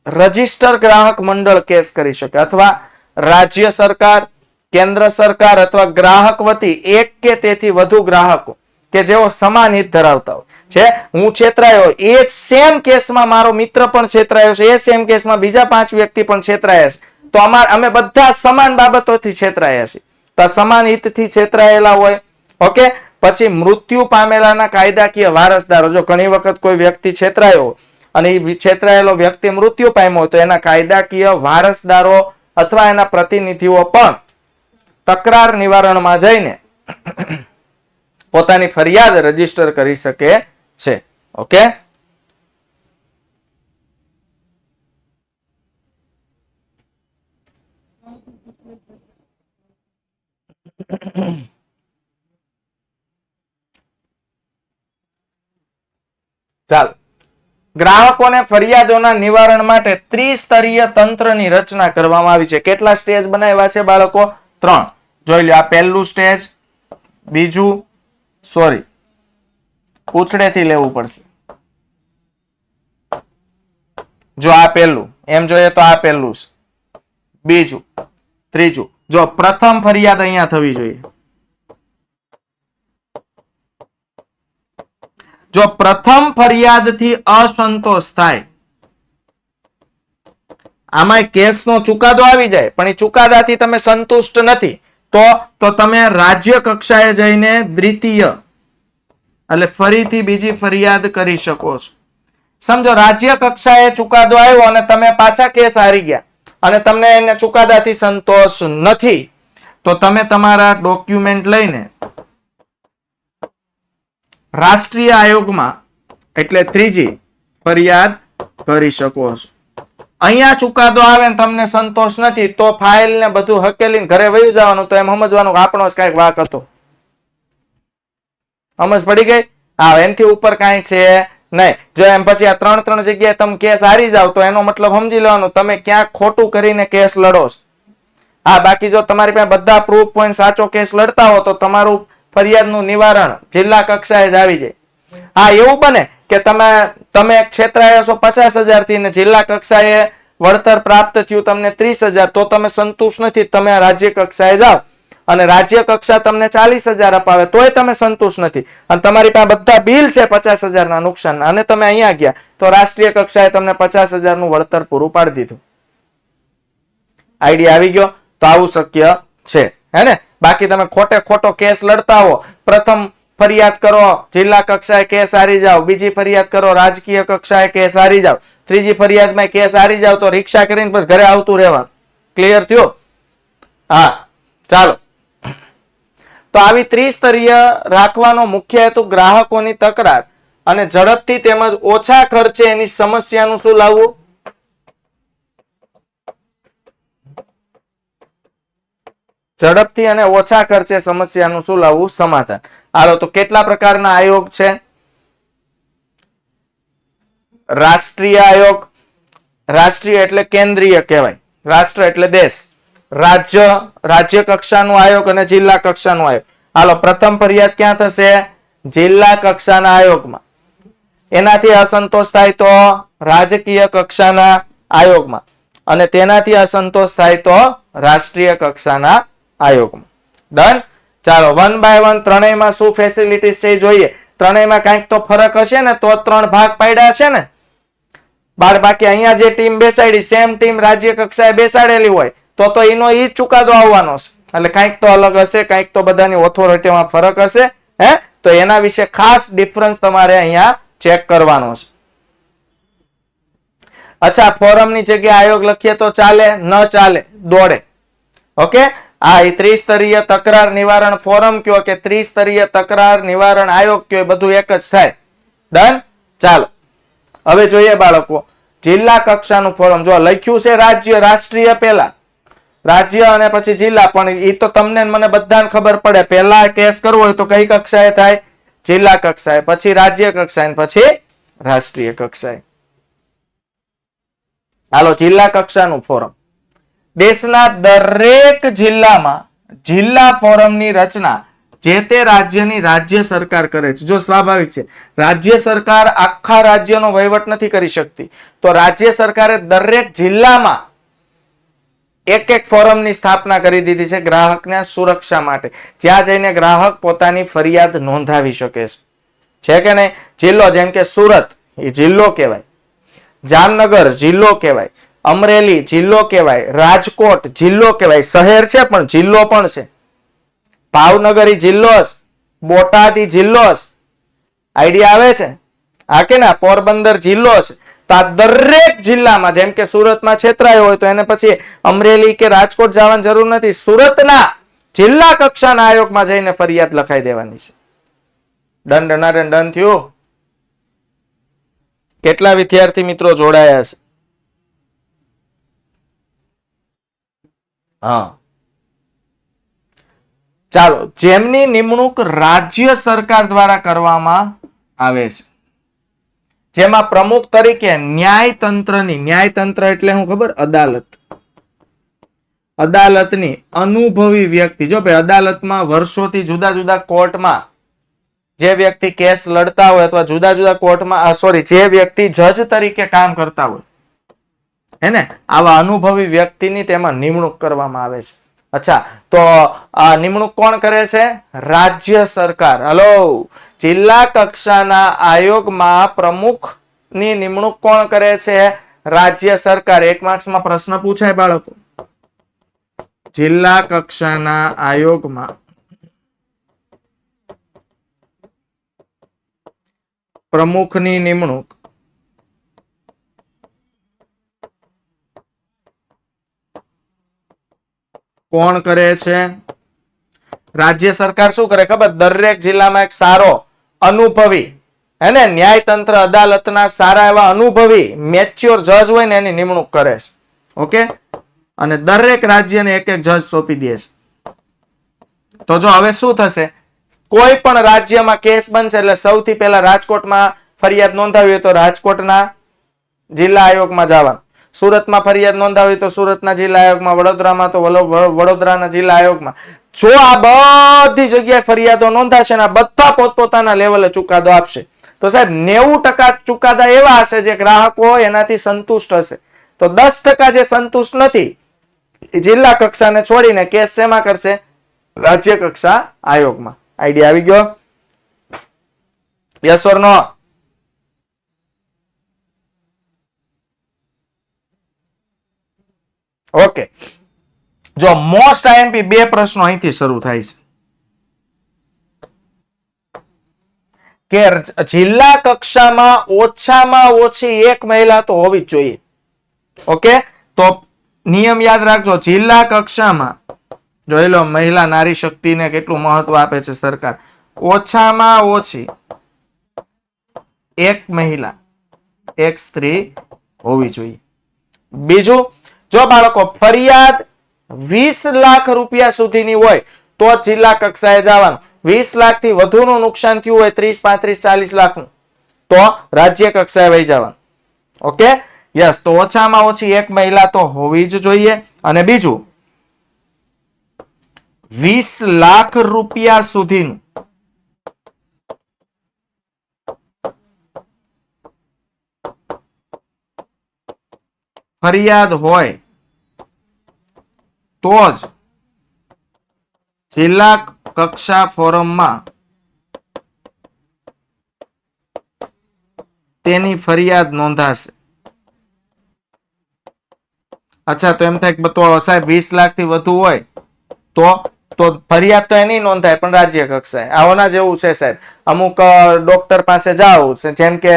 રજિસ્ટર ગ્રાહક મંડળ કેસ કરી શકે, અથવા રાજ્ય સરકાર, કેન્દ્ર સરકાર અથવા ગ્રાહક વતી એક કે તેથી વધુ ગ્રાહકો કે જેઓ સમાન હિત ધરાવતા હોય છે. હું છેતરાયો, એ સેમ કેસમાં મારો મિત્ર પણ છેતરાયો છે, એ સેમ કેસમાં બીજા 5 વ્યક્તિ પણ છેતરાયા છે, તો અમે બધા સમાન બાબતોથી છેતરાયા છીએ. તો સમાન હિતથી છેતરાયેલા હોય. ઓકે, પછી મૃત્યુ પામેલાના કાયદાકીય વારસદારો. જો ઘણી વખત કોઈ વ્યક્તિ છેતરાયો અને એ છેતરાયેલો વ્યક્તિ મૃત્યુ પામ્યો તો એના કાયદાકીય વારસદારો અથવા એના પ્રતિનિધિઓ પણ તકરાર નિવારણમાં જઈને પોતાની ફરિયાદ રજીસ્ટર કરી શકે છે. ઓકે, ચાલો, ગ્રાહકોને ફરિયાદોના નિવારણ માટે ત્રિસ્તરીય તંત્રની રચના કરવામાં આવી છે. કેટલા સ્ટેજ બનાવ્યા છે બાળકો? 3. જોઈ લો, આ પહેલું સ્ટેજ, બીજું, સોરી પૂછડેથી લેવું પડશે. જો આ પહેલું, એમ જોઈએ તો આ પહેલું છે, બીજું, ત્રીજું. જો પ્રથમ ફરિયાદ અહીંયા થવી જોઈએ. જો પ્રથમ ફરિયાદથી અસંતોષ થાય, આમાં કેસનો ચુકાદો આવી જાય પણ એ ચુકાદાથી તમે સંતુષ્ટ નથી, તો તમે રાજ્ય કક્ષાએ જઈને દ્વિતીય એટલે ફરીથી બીજી ફરિયાદ કરી શકો છો. સમજો રાજ્ય કક્ષાએ ચુકાદો આવ્યો અને તમે પાછા કેસ હારી ગયા અને તમને એને ચુકાદાથી સંતોષ નથી, તો તમે તમારા ડોક્યુમેન્ટ લઈને રાષ્ટ્રીય આયોગમાં એટલે ત્રીજી ફરિયાદ કરી શકો છો. અહીંયા ચુકાદો આવે ને તમને સંતોષ નથી, તો ફાઇલ ને બધું હકેલીને ઘરે વહી જવાનું. તો એમ સમજવાનું આપણો જ કઈક વાક હતો. સમજ પડી ગઈ? હા, એનથી ઉપર કાંઈ છે નહીં. જો એમ પછી આ ત્રણ જગ્યાએ તમે કેસ હારી જાવ તો એનો મતલબ સમજી લેવાનું તમે ક્યાંક ખોટું કરીને કેસ લડો. હા, બાકી જો તમારી પાસે બધા પ્રૂફ પોઈન્ટ સાચો કેસ લડતા હો તો તમારું ફરિયાદનું નિવારણ જિલ્લા કક્ષાએ જ આવી જાય. હા, એવું બને કે તમે છેતરાયા છો 50,000 થી ને જિલ્લા કક્ષાએ વળતર પ્રાપ્ત થયું તમને 30,000, તો તમે સંતુષ્ટ નથી, તમે રાજ્ય કક્ષાએ જાઓ અને રાજ્ય કક્ષા તમને 40,000 અપાવે તોય તમે સંતુષ્ટ નથી અને તમારી પાસે બધા બિલ છે 50,000 ના નુકસાનના અને તમે અહીંયા ગયા તો રાષ્ટ્રીય કક્ષાએ તમને 50,000 નું વળતર પૂરું પાડી દીધું. આઈડિયા આવી ગયો? તો આવું શક્ય છે, હે ને? બાકી તમે ખોટો કેસ લડતા હો, પ્રથમ ફરિયાદ કરો જિલ્લા કક્ષાએ કેસ હારી જાઓ, બીજી ફરિયાદ કરો રાજકીય કક્ષાએ કેસ હારી જાઓ, ત્રીજી ફરિયાદમાં કેસ હારી જાઓ તો રિક્ષા કરીને પછી ઘરે આવતું રહેવાનું. ક્લિયર થયો? હા, ચાલો. તો આવી ત્રિસ્તરીય રાખવાનો મુખ્ય હેતુ ગ્રાહકોની તકરાર અને ઝડપથી તેમજ ઓછા ખર્ચે એની સમસ્યાનું શું લાવવું? ઝડપથી અને ઓછા ખર્ચે સમસ્યાનું શું લાવવું? સમાધાન. હાલો, તો કેટલા પ્રકારના આયોગ છે? રાષ્ટ્રીય આયોગ, રાષ્ટ્રીય એટલે કેન્દ્રીય કહેવાય, રાષ્ટ્ર એટલે દેશ, રાજ્ય કક્ષાનું આયોગ અને જિલ્લા કક્ષાનું આયોગ. હાલો, પ્રથમ ફરિયાદ ક્યાં થશે? જિલ્લા કક્ષાના આયોગમાં. એનાથી અસંતોષ થાય તો રાજકીય કક્ષાના આયોગમાં અને તેનાથી અસંતોષ થાય તો રાષ્ટ્રીય કક્ષાના આયોગમાં. ડન? ચાલો, 1 by 1 ત્રણેયમાં શું ફેસિલિટીઝ છે જોઈએ. ત્રણેયમાં કંઈક તો ફરક હશે ને તો 3 ભાગ પાડ્યા છે ને. બાકી અહીંયા જે ટીમ બેસાડી સેમ ટીમ રાજ્ય કક્ષાએ બેસાડેલી હોય તો એનો ઈ ચુકાદો આવવાનો છે. એટલે કંઈક તો અલગ હશે, કંઈક તો બધાની ઓથોરિટીમાં ફરક હશે, હે? તો એના વિશે ખાસ ડિફરન્સ તમારે અહીંયા ચેક કરવાનો છે. અચ્છા, ફોરમની જગ્યાએ આયોગ લખીએ તો ચાલે? ન ચાલે, દોડે. ઓકે, આ ત્રિસ્તરીય તકરાર નિવારણ ફોરમ કયો કે ત્રિસ્તરીય તકરાર નિવારણ આયોગ કયો, બધું એક જ થાય. ડન? ચાલો, હવે જોઈએ બાળકો જિલ્લા કક્ષાનું ફોરમ. જો લખ્યું છે રાજ્ય, રાષ્ટ્રીય પહેલા, રાજ્ય અને પછી જિલ્લા, પણ એ તો તમને મને બધાને ખબર પડે. પહેલા કેસ કરવો હોય તો કઈ કક્ષાએ થાય? જિલ્લા કક્ષાએ, પછી રાજ્ય કક્ષાએ, પછી રાષ્ટ્રીય કક્ષાએ. હાલો, જિલ્લા કક્ષાનું ફોરમ. દેશના દરેક જિલ્લામાં જિલ્લા ફોરમની રચના જે તે રાજ્યની રાજ્ય સરકાર કરે છે. જો સ્વાભાવિક છે, રાજ્ય સરકાર આખા રાજ્યનો વહીવટ નથી કરી શકતી, તો રાજ્ય સરકારે દરેક જિલ્લામાં એક ફોરમની સ્થાપના કરી દીધી છે ગ્રાહકના સુરક્ષા માટે, જ્યાં જઈને ગ્રાહક પોતાની ફરિયાદ નોંધાવી શકે છે કે નહીં? જિલ્લો જેમ કે સુરત એ જિલ્લો કહેવાય, જામનગર જિલ્લો કહેવાય, અમરેલી જિલ્લો કહેવાય, રાજકોટ જિલ્લો કહેવાય, શહેર છે પણ જિલ્લો પણ છે, ભાવનગર જિલ્લો છે, બોટાદ જિલ્લો છે. આઈડિયા આવે છે? હા કે ના? પોરબંદર જિલ્લો છે. તો આ દરેક જિલ્લામાં જેમ કે સુરતમાં છેતરાયો હોય તો એને પછી અમરેલી કે રાજકોટ જવાની જરૂર નથી, સુરતના જિલ્લા કક્ષાના આયોગમાં જઈને ફરિયાદ લખાઈ દેવાની છે. ડન થયું? કેટલા વિદ્યાર્થી મિત્રો જોડાયા છે? હા, ચાલો, જેમની નિમણૂક રાજ્ય સરકાર દ્વારા કરવામાં આવે છે, જેમાં પ્રમુખ તરીકે ન્યાયતંત્ર એટલે શું ખબર? અદાલતની અનુભવી વ્યક્તિ. જો ભાઈ અદાલતમાં વર્ષોથી જુદા જુદા કોર્ટમાં જે વ્યક્તિ કેસ લડતા હોય અથવા જુદા જુદા કોર્ટમાં જે વ્યક્તિ જજ તરીકે કામ કરતા હોય, હે ને, આવા અનુભવી વ્યક્તિની તેમાં નિમણૂક કરવામાં આવે છે. અચ્છા, તો આ નિમણૂક કોણ કરે છે? રાજ્ય સરકાર. હલો, જિલ્લા કક્ષાના આયોગમાં પ્રમુખની નિમણૂક કોણ કરે છે? રાજ્ય સરકાર. 1 માર્ક્સમાં પ્રશ્ન પૂછાય બાળકો. જિલ્લા કક્ષાના આયોગમાં પ્રમુખની નિમણૂક કોણ કરે છે? રાજ્ય સરકાર. શું કરે ખબર? દરેક જિલ્લામાં એક સારો અનુભવી, હે ને, ન્યાયતંત્ર અદાલતના સારા એવા અનુભવી મેચ્યોર જજ હોય ને એની નિમણૂક કરે છે. ઓકે, અને દરેક રાજ્યને એક એક જજ સોંપી દે છે. તો જો હવે શું થશે? કોઈ પણ રાજ્યમાં કેસ બનશે એટલે સૌથી પહેલા રાજકોટમાં ફરિયાદ નોંધાવી હોય તો રાજકોટના જિલ્લા આયોગમાં જવાનું, સુરતમાં ફરિયાદ નોંધાવી તો સુરતના જિલ્લા આયોગમાં, વડોદરામાં તો વડોદરાના જિલ્લા આયોગમાં. જો આ બધી જગ્યાએ ફરિયાદો નોંધાશે ને આ બધા પોતપોતાના લેવલે ચુકાદો આપશે તો સાહેબ 90% ચુકાદા એવા હશે જે ગ્રાહકો એનાથી સંતુષ્ટ હશે. તો 10% જે સંતુષ્ટ નથી જિલ્લા કક્ષાને છોડીને કેસ શેમાં કરશે? રાજ્ય કક્ષા આયોગમાં. આઈડિયા આવી ગયો? Yes or no? ઓકે, જો મોસ્ટ આઈએમપી 2 પ્રશ્નો અહીંથી શરૂ થાય છે કે જિલ્લા કક્ષામાં ઓછામાં ઓછી એક મહિલા તો હોવી જ જોઈએ. ઓકે, તો નિયમ યાદ રાખજો. જિલ્લા કક્ષામાં જોઈ લો મહિલા નારી શક્તિને કેટલું મહત્વ આપે છે સરકાર. ઓછામાં ઓછી એક મહિલા, એક સ્ત્રી હોવી જોઈએ. બીજું, જો બાળકો ફરિયાદ 20 લાખ રૂપિયા સુધીની હોય તો જિલ્લા કક્ષાએ જવાનું. 20 લાખથી વધુનું નુકસાન થયું હોય 30, 35, 40 લાખનું તો રાજ્ય કક્ષાએ વહી જવાનું. Okay, yes. તો ઓછામાં ઓછી એક મહિલા તો હોવી જ જોઈએ. અને બીજું, 20 લાખ રૂપિયા સુધીનું ફરિયાદ હોય તો જ જિલ્લા કક્ષા ફોરમમાં તેની ફરિયાદ નોંધાશે. અચ્છા, તો એમ થાય કે તો સાહેબ 20 લાખ થી વધુ હોય તો ફરિયાદ તો એની નોંધાય પણ રાજ્ય કક્ષાએ. આવાના જેવું છે સાહેબ. અમુક ડોક્ટર પાસે જાવ, જેમ કે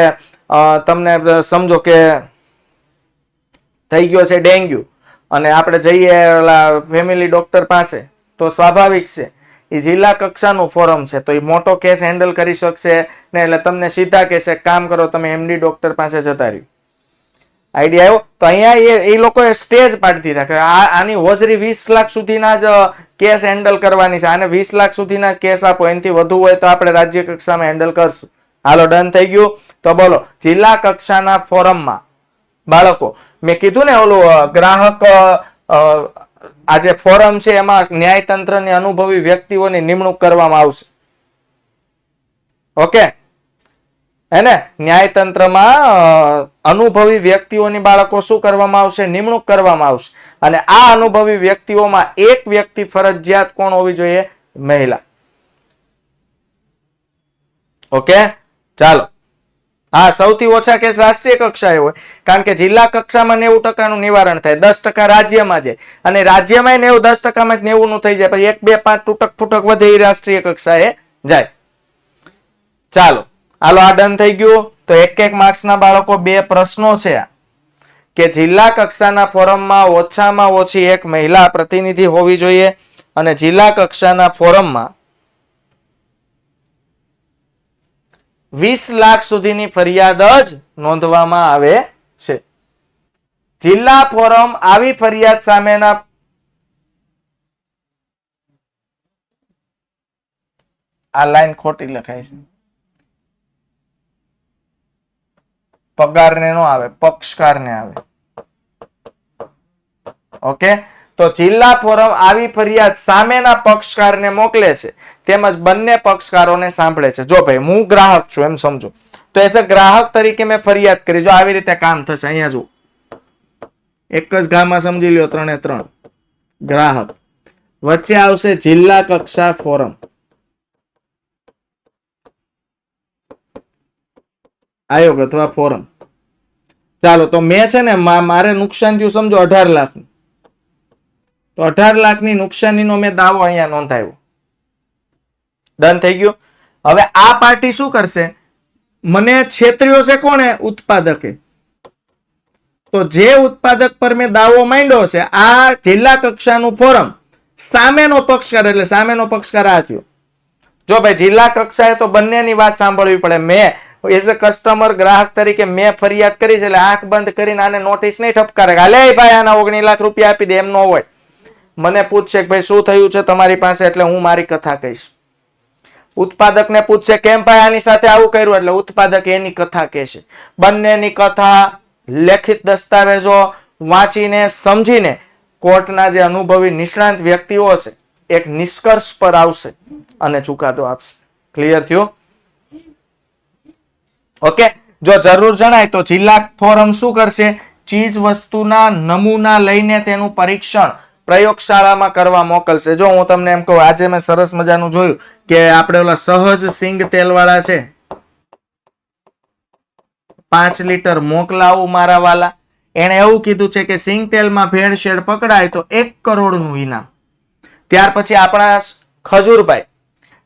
તમને સમજો કે થઈ ગયો છે ડેન્ગ્યુ અને આપણે જઈએ ફેમિલી ડોક્ટર પાસે તો સ્વાભાવિક છે એ જિલ્લા કક્ષાનું ફોરમ છે તો એ મોટો કેસ હેન્ડલ કરી શકશે ને, એટલે તમને સીધા કહેશે કામ કરો તમે એમડી ડોક્ટર પાસે જતા રહ્યું. આઈડિયા આવ્યો? તો અહીંયા એ લોકોએ સ્ટેજ પાડી દીધા કે આની હોજરી 20 લાખ સુધીના જ કેસ હેન્ડલ કરવાની છે. આને 20 લાખ સુધીના કેસ આપો, એનાથી વધુ હોય તો આપણે રાજ્ય કક્ષામાં હેન્ડલ કરશું. હાલો, ડન થઈ ગયું? તો બોલો, જિલ્લા કક્ષાના ફોરમમાં બાળકો મેં કીધું ને ઓલું ગ્રાહક આ જે ફોરમ છે એમાં ન્યાયતંત્રની અનુભવી વ્યક્તિઓની નિમણૂક કરવામાં આવશે. ઓકે, હે ને, ન્યાયતંત્રમાં અનુભવી વ્યક્તિઓની બાળકો શું કરવામાં આવશે? નિમણૂક કરવામાં આવશે. અને આ અનુભવી વ્યક્તિઓમાં એક વ્યક્તિ ફરજિયાત કોણ હોવી જોઈએ? મહિલા. ઓકે, ચાલો. હા, સૌથી ઓછા કેસ રાષ્ટ્રીય કક્ષાએ હોય કારણ કે જિલ્લા કક્ષામાં 90% નિવારણ થાય, 10% રાજ્યમાં જાય અને રાજ્યમાં 10% 90 નું થઈ જાય, પછી 1, 2, 5 તૂટક ફૂટક વધે એ રાષ્ટ્રીય કક્ષાએ જાય. ચાલો, હાલો, આ ડન થઈ ગયું. તો એક માર્ક્સના બાળકો 2 પ્રશ્નો છે કે જિલ્લા કક્ષાના ફોરમમાં ઓછામાં ઓછી એક મહિલા પ્રતિનિધિ હોવી જોઈએ અને જિલ્લા કક્ષાના ફોરમમાં 20 લાખ સુધીની ફરિયાદ જ નોંધવામાં આવે છે. જિલ્લા ફોરમ આવી ફરિયાદ સામેના આ લાઈન ખોટી લખાય છે, પગારને નો આવે, પક્ષકારને આવે. ઓકે, તો જિલ્લા ફોરમ આવી ફરિયાદ સામેના પક્ષકારને મોકલે છે તેમજ બંને પક્ષકારોને સાંભળે છે. જો ભાઈ હું ગ્રાહક છું એમ સમજો, તો એઝ અ ગ્રાહક તરીકે મેં ફરિયાદ કરી. જો આવી રીતે કામ થશે. અહીંયા જો એક જ ગામમાં સમજી લ્યો 3 એ 3 ગ્રાહક, વચ્ચે આવશે જિલ્લા કક્ષા ફોરમ, આયોગ અથવા ફોરમ. ચાલો, તો મેં છે ને મારે નુકસાન થયું સમજો 18 લાખ, તો 18 લાખની નુકસાનીનો મેં દાવો અહીંયા નોંધાવ્યો. ડન થઈ ગયું. હવે આ પાર્ટી શું કરશે? મને છેતર્યો છે કોણે? ઉત્પાદકે. તો જે ઉત્પાદક પર મેં દાવો માંડ્યો છે, આ જિલ્લા કક્ષાનું ફોરમ સામેનો પક્ષકાર, એટલે સામેનો પક્ષકાર આ થયો. જો ભાઈ જિલ્લા કક્ષાએ તો બંનેની વાત સાંભળવી પડે. મેં એઝ અ કસ્ટમર, ગ્રાહક તરીકે મેં ફરિયાદ કરી છે, એટલે આંખ બંધ કરીને આને નોટિસ નહીં ઠપકારે, હાલે ભાઈ આના 19 લાખ રૂપિયા આપી દે, એમ ન હોય. મને પૂછશે કે ભાઈ શું થયું છે તમારી પાસે, એટલે હું મારી કથા કહીશ. ઉત્પાદકને પૂછશે કેમ ભાઈ આની સાથે આવું કર્યું, એટલે ઉત્પાદક એની કથા કહેશે. બંનેની કથા લેખિત દસ્તાવેજો વાંચીને સમજીને કોર્ટના જે અનુભવી નિષ્ણાંત વ્યક્તિઓ છે એક નિષ્કર્ષ પર આવશે અને ચુકાદો આપશે. ક્લિયર થયું? ઓકે, જો જરૂર જણાય તો જિલ્લા ફોરમ શું કરશે? ચીજ વસ્તુના નમૂના લઈને તેનું પરીક્ષણ પ્રયોગશાળામાં કરવા મોકલશે. જો હું તમને એમ કહું, આજે મેં સરસ મજાનું જોયું કે આપણે ઓલા સહજ સિંગ તેલ વાળા છે, 5 લીટર મોકલાવું મારા વાલા. એને એવું કીધું છે કે સિંગ તેલમાં ભેળસેળ પકડાય તો 1 કરોડનું ઇનામ. ત્યાર પછી આપણા ખજૂરભાઈ,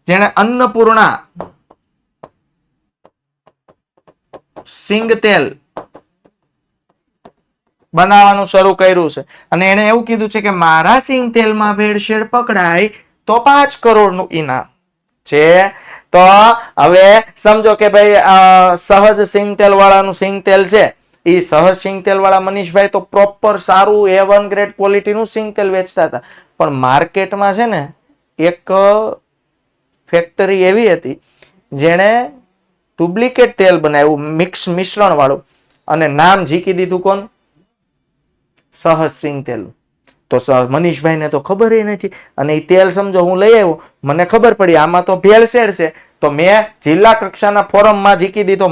જેને અન્નપૂર્ણા સિંગ તેલ બનાવવાનું શરૂ કર્યું છે, અને એને એવું કીધું છે કે મારા સિંગ તેલમાં ભેળસેળ પકડાય તો 5 કરોડનું ઇનામ છે. તો હવે સમજો કે ભાઈ સહજ સિંગ તેલ વાળાનું સિંગ તેલ છે, એ સહજ સિંગ તેલ વાળા મનીષભાઈ તો પ્રોપર સારું A1 ગ્રેડ ક્વોલિટીનું સિંગ તેલ વેચતા હતા, પણ માર્કેટમાં છે ને એક ફેક્ટરી એવી હતી જેણે ડુપ્લિકેટ તેલ બનાવ્યું, મિશ્રણ વાળું, અને નામ ઝીકી દીધું કોણ? સહજ સિંગ તેલ. તો મનીષભાઈને તો ખબર નથી, અને એ તેલ સમજો હું લઈ આવ્યો, મને ખબર પડી આમાં તો ભેળસેળ છે, તો મેં જિલ્લા કક્ષાના ફોરમમાં ઝીકી દીધો,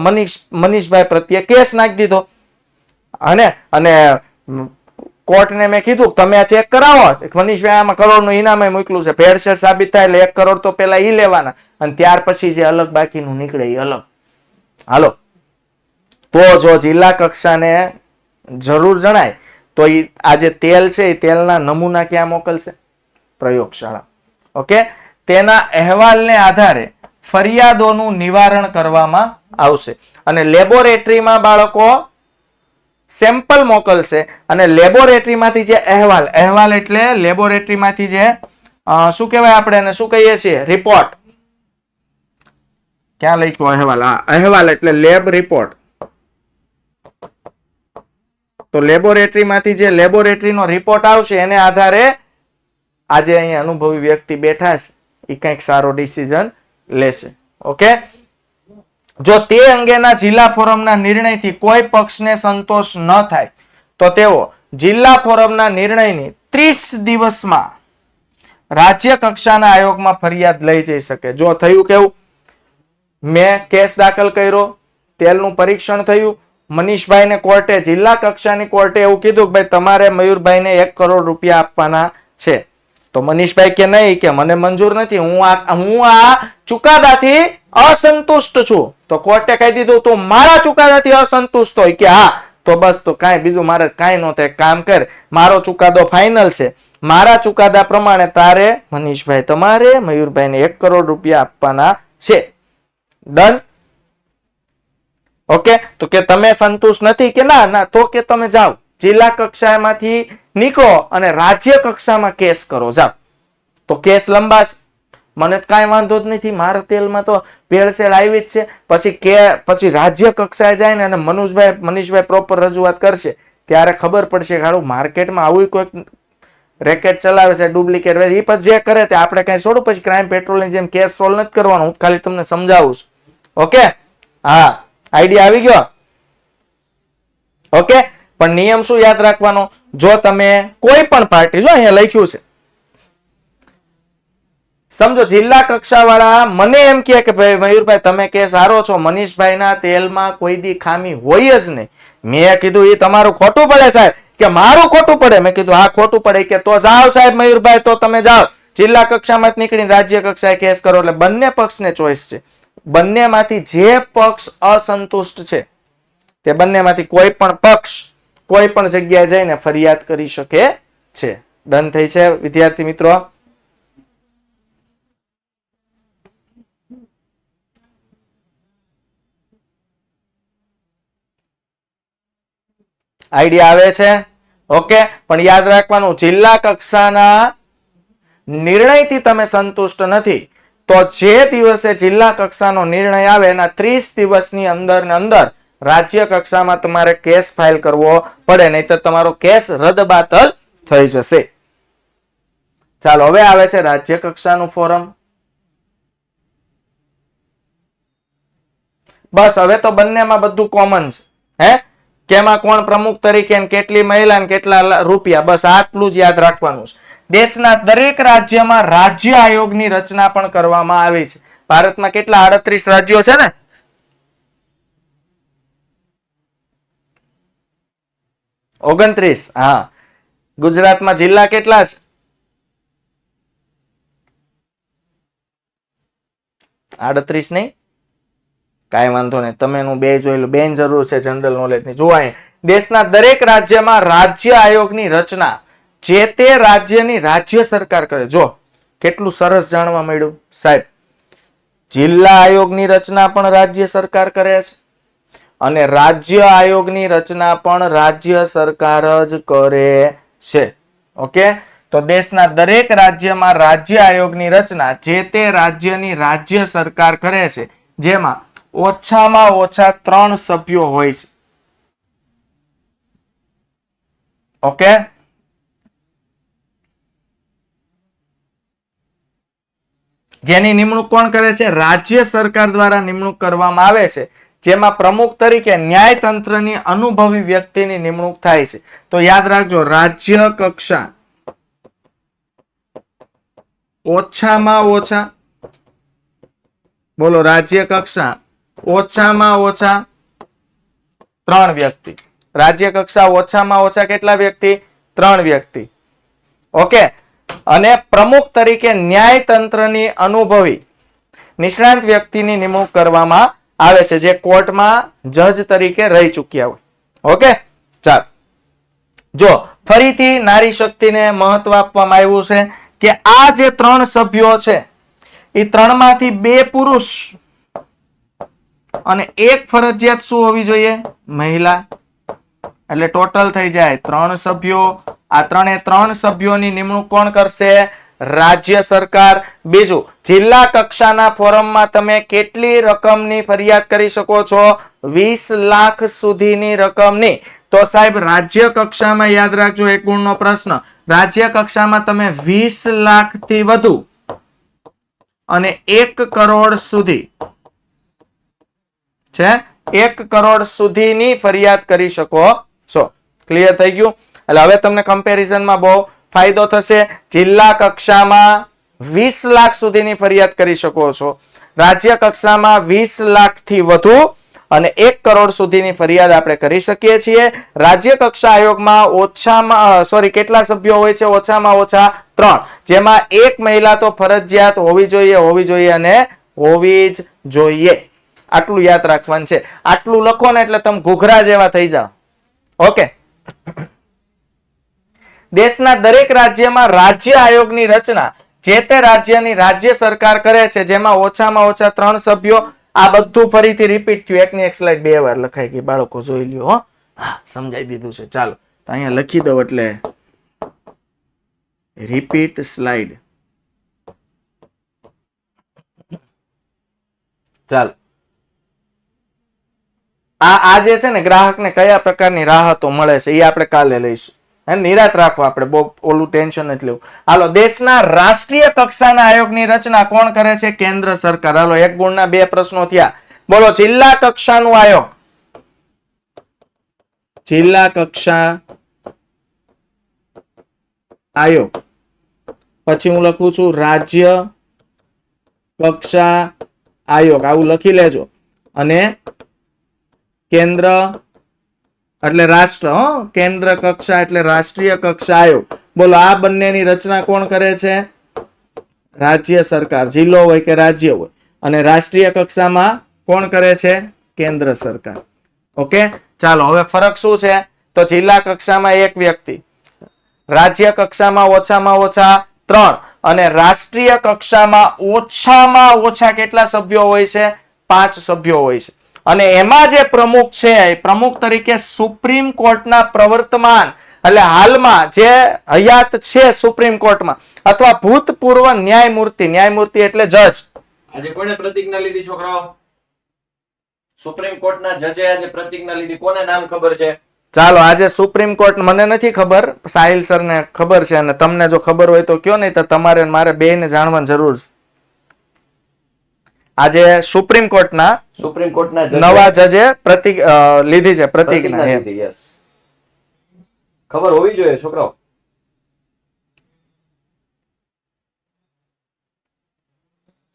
મનીષભાઈ પ્રત્યે કેસ નાખી દીધો. અને કોર્ટને મેં કીધું તમે ચેક કરાવો, મનીષભાઈ આમાં કરોડનું ઇનામે મોકલું છે, ભેળસેળ સાબિત થાય એટલે 1 કરોડ તો પેલા ઈ લેવાના, અને ત્યાર પછી જે અલગ બાકીનું નીકળે એ અલગ. હાલો, તો જો જિલ્લા કક્ષાને જરૂર જણાય તો આ જે તેલ છે એ તેલના નમૂના ક્યાં મોકલશે? પ્રયોગશાળા. ઓકે, તેના અહેવાલને આધારે ફરિયાદોનું નિવારણ કરવામાં આવશે, અને લેબોરેટરીમાં બાળકો સેમ્પલ મોકલશે, અને લેબોરેટરીમાંથી જે અહેવાલ એટલે લેબોરેટરીમાંથી જે શું કહેવાય આપણે એને શું કહીએ છીએ? રિપોર્ટ. ક્યાં લખ્યો અહેવાલ? અહેવાલ એટલે લેબ રિપોર્ટ. તો લેબોરેટરીમાંથી જે લેબોરેટરીનો રિપોર્ટ આવશે એને આધારે આજે અહીં અનુભવી વ્યક્તિ બેઠા છે એ કંઈક સારો ડિસિઝન લેશે. ઓકે, જો તે અંગેના જિલ્લા ફોરમના નિર્ણયથી કોઈ પક્ષને સંતોષ ન થાય તો તેઓ જિલ્લા ફોરમના નિર્ણયની 30 દિવસમાં રાજ્ય કક્ષાના આયોગમાં ફરિયાદ લઈ જઈ શકે. જો થયું કેવું, મેં કેસ દાખલ કર્યો, તેલનું પરીક્ષણ થયું, મનીષભાઈને કોર્ટે, જિલ્લા કક્ષાની કોર્ટે એવું કીધું કે ભાઈ તમારે મયુરભાઈને 1 કરોડ રૂપિયા આપવાના છે, તો મનીષભાઈ કે નહીં, કે મને મંજૂર નથી, હું આ ચુકાદાથી અસંતુષ્ટ છું. તો કોર્ટે કહી દીધું તું મારા ચુકાદાથી અસંતુષ્ટ હોય કે હા, તો બસ, તો કાંઈ બીજું મારે કાંઈ ન થાય, કામ કર, મારો ચુકાદો ફાઇનલ છે, મારા ચુકાદા પ્રમાણે તારે મનીષભાઈ તમારે મયુરભાઈને 1 કરોડ રૂપિયા આપવાના છે. ડન. ઓકે, તો કે તમે સંતુષ્ટ નથી કે ના, તો કે તમે જાઓ જિલ્લા કક્ષામાંથી નીકળો અને રાજ્ય કક્ષામાં કેસ કરો, જાઓ. તો કેસ લંબાશે, મને કાંઈ વાંધો જ નથી, મારા તેલમાં તો ભેળસેળ આવી જ છે. પછી રાજ્ય કક્ષાએ જાય ને અને મનીષભાઈ પ્રોપર રજૂઆત કરશે, ત્યારે ખબર પડશે કે હારું માર્કેટમાં આવું કોઈક રેકેટ ચલાવે છે, ડુપ્લિકેટ એ પછી જે કરે તે આપણે કઈ છોડું પછી ક્રાઇમ પેટ્રોલની જેમ કેસ સોલ્વ નથી કરવાનો. હું ખાલી તમને સમજાવું છું. ઓકે, હા, આઈડિયા આવી ગયો. ઓકે, પણ નિયમ શું યાદ રાખવાનો? જો તમે કોઈ પણ પાર્ટી, જો અહીંયા લખ્યું છે, સમજો જિલ્લા કક્ષા વાળા મને એમ કે ભાઈ મયુરભાઈ તમે કેસ હારો છો, મનીષભાઈ ના તેલમાં કોઈ દી ખામી હોય જ નહીં. મેં કીધું એ તમારું ખોટું પડે સાહેબ. કે મારું ખોટું પડે? મેં કીધું હા ખોટું પડે. કે તો જાઓ સાહેબ મયુરભાઈ, તો તમે જાઓ જિલ્લા કક્ષામાં નીકળીને રાજ્ય કક્ષાએ કેસ કરો. એટલે બંને પક્ષને ચોઈસ છે. બંનેમાંથી જે પક્ષ અસંતુષ્ટ છે તે બંનેમાંથી કોઈ પણ પક્ષ કોઈ પણ જગ્યાએ જઈને ફરિયાદ કરી શકે છે. ડન થઈ છે વિદ્યાર્થી મિત્રો? આઈડિયા આવે છે? ઓકે, પણ યાદ રાખવાનું જિલ્લા કક્ષાના નિર્ણયથી તમે સંતુષ્ટ નથી તો જે દિવસે જિલ્લા કક્ષાનો નિર્ણય આવે એના 30 દિવસની અંદર ને અંદર રાજ્ય કક્ષામાં તમારે કેસ ફાઇલ કરવો પડે, નહીં તો તમારો કેસ રદબાતલ થઈ જશે. ચાલો હવે આવે છે રાજ્ય કક્ષાનું ફોરમ. બસ હવે તો બંનેમાં બધું કોમન છે. હે, કેમાં કોણ પ્રમુખ તરીકે ને કેટલી મહિલા ને કેટલા રૂપિયા, બસ આટલું જ યાદ રાખવાનું છે. દેશના દરેક રાજ્યમાં રાજ્ય આયોગની રચના પણ કરવામાં આવી છે. ભારતમાં કેટલા 38 રાજ્યો છે ને? ઓગણત્રીસ. હા, ગુજરાતમાં જિલ્લા કેટલા છે? 38 નહીં? કાંઈ વાંધો નહીં, તમે એનું બે જોઈ લો, બેન જરૂર છે જનરલ નોલેજ ની. જો અહીં દેશના દરેક રાજ્યમાં રાજ્ય આયોગની રચના જે તે રાજ્યની રાજ્ય સરકાર કરે. જો કેટલું સરસ જાણવા મળ્યું સાહેબ. જિલ્લા આયોગની રચના પણ રાજ્ય સરકાર કરે છે અને રાજ્ય આયોગની રચના પણ રાજ્ય સરકાર જ કરે છે. ઓકે, તો દેશના દરેક રાજ્યમાં રાજ્ય આયોગની રચના જે તે રાજ્યની રાજ્ય સરકાર કરે છે, જેમાં ઓછામાં ઓછા 3 સભ્યો હોય છે. ઓકે, જેની નિમણૂક કોણ કરે છે? રાજ્ય સરકાર દ્વારા નિમણૂક કરવામાં આવે છે, જેમાં પ્રમુખ તરીકે ન્યાયતંત્રની અનુભવી વ્યક્તિની નિમણૂક થાય છે. તો યાદ રાખજો રાજ્ય કક્ષા ઓછામાં ઓછા, બોલો, રાજ્ય કક્ષા ઓછામાં ઓછા 3 વ્યક્તિ. રાજ્ય કક્ષા ઓછામાં ઓછા કેટલા વ્યક્તિ? 3 વ્યક્તિ. ઓકે, અને પ્રમુખ તરીકે ન્યાયતંત્રની અનુભવી નિષ્ણાંત વ્યક્તિની નિમણૂક કરવામાં આવે છે, જે કોર્ટમાં જજ તરીકે રહી ચૂક્યા હોય. ઓકે, ચાલો જો ફરીથી નારી શક્તિને મહત્વ આપવામાં આવ્યું છે કે આ જે 3 સભ્યો છે એ 3 માંથી 2 પુરુષ અને 1 ફરજિયાત શું હોવી જોઈએ? મહિલા. એટલે ટોટલ થઈ જાય 3 સભ્યો. આ 3 સભ્યોની નિમણૂક કોણ કરશે? રાજ્ય સરકાર. બીજું, જિલ્લા કક્ષાના ફોરમમાં તમે કેટલી રકમની ફરિયાદ કરી શકો છો? 20 લાખ સુધીની રકમની. તો સાહેબ રાજ્ય કક્ષામાં યાદ રાખજો એક ગુણનો પ્રશ્ન. રાજ્ય કક્ષામાં તમે 20 લાખથી વધુ અને 1 કરોડ સુધી છે, 1 કરોડ સુધીની ફરિયાદ કરી શકો છો. ક્લિયર થઈ ગયું? એટલે હવે તમને કમ્પેરિઝનમાં બહુ ફાયદો થશે. જિલ્લા કક્ષામાં 20 લાખ સુધીની ફરિયાદ કરી શકો છો, રાજ્ય કક્ષામાં 20 લાખથી વધુ અને 1 કરોડ સુધીની ફરિયાદ આપણે કરી શકીએ છીએ. રાજ્ય કક્ષા આયોગમાં કેટલા સભ્યો હોય છે? ઓછામાં ઓછા 3, જેમાં 1 મહિલા તો ફરજિયાત હોવી જોઈએ અને હોવી જ જોઈએ. આટલું યાદ રાખવાનું છે. આટલું લખો ને એટલે તમે ઘૂઘરા જેવા થઈ જાઓ. ઓકે, દેશના દરેક રાજ્યમાં રાજ્ય આયોગની રચના જે તે રાજ્યની રાજ્ય સરકાર કરે છે, જેમાં ઓછામાં ઓછા 3 સભ્યો. આ બધું ફરીથી રિપીટ થયું. એકની એક સ્લાઇડ 2 વાર લખાઈ ગઈ. બાળકો જોઈ લ્યો. હો, હા, સમજાઈ દીધું છે. ચાલો તો અહીંયા લખી દઉં એટલે રિપીટ સ્લાઇડ. ચાલો, આ જે છે ને ગ્રાહકને કયા પ્રકારની રાહતો મળે છે એ આપણે કાલે લઈશું. નિરાત રાખો, આપણે બહુ ઓલું ટેન્શન નથી લેવું. હાલો, દેશના રાષ્ટ્રીય કક્ષાના આયોગની રચના કોણ કરે છે? કેન્દ્ર સરકાર. હાલો, 1 ગુણના 2 પ્રશ્નો થયા. બોલો, જિલ્લા કક્ષાનું આયોગ. જિલ્લા કક્ષા આયોગ. પછી હું લખું છું રાજ્ય કક્ષા આયોગ, આવું લખી લેજો. અને કેન્દ્ર એટલે રાષ્ટ્ર, કેન્દ્ર કક્ષા એટલે રાષ્ટ્રીય કક્ષા આયોગ. બોલો, આ બંનેની રચના કોણ કરે છે? રાજ્ય સરકાર. જિલ્લો હોય કે રાજ્ય હોય. અને રાષ્ટ્રીય કક્ષામાં કોણ કરે છે? કેન્દ્ર સરકાર. ઓકે, ચાલો હવે ફરક શું છે? તો જિલ્લા કક્ષામાં 1 વ્યક્તિ, રાજ્ય કક્ષામાં ઓછામાં ઓછા 3 અને રાષ્ટ્રીય કક્ષામાં ઓછામાં ઓછા કેટલા સભ્યો હોય છે? 5 સભ્યો હોય છે. અને એમાં જે પ્રમુખ છે, એ પ્રમુખ તરીકે સુપ્રીમ કોર્ટના પ્રવર્તમાન એટલે હાલમાં જે હયાત છે સુપ્રીમ કોર્ટમાં અથવા ભૂતપૂર્વ ન્યાયમૂર્તિ, ન્યાયમૂર્તિ એટલે જજ. આજે કોને પ્રતિજ્ઞા લીધી છોકરાઓ? સુપ્રીમ કોર્ટના જજે આજે પ્રતિજ્ઞા લીધી. કોને નામ ખબર છે? ચાલો, આજે સુપ્રીમ કોર્ટ મને નથી ખબર, સાહિલ સર ને ખબર છે, અને તમને જો ખબર હોય તો કયો, નહીં તો તમારે મારે બેયને જાણવાની જરૂર છે. આજે સુપ્રીમ કોર્ટના નવા જજે લીધી છે પ્રતિજ્ઞા. યસ, ખબર હોવી જોઈએ છોકરાઓ.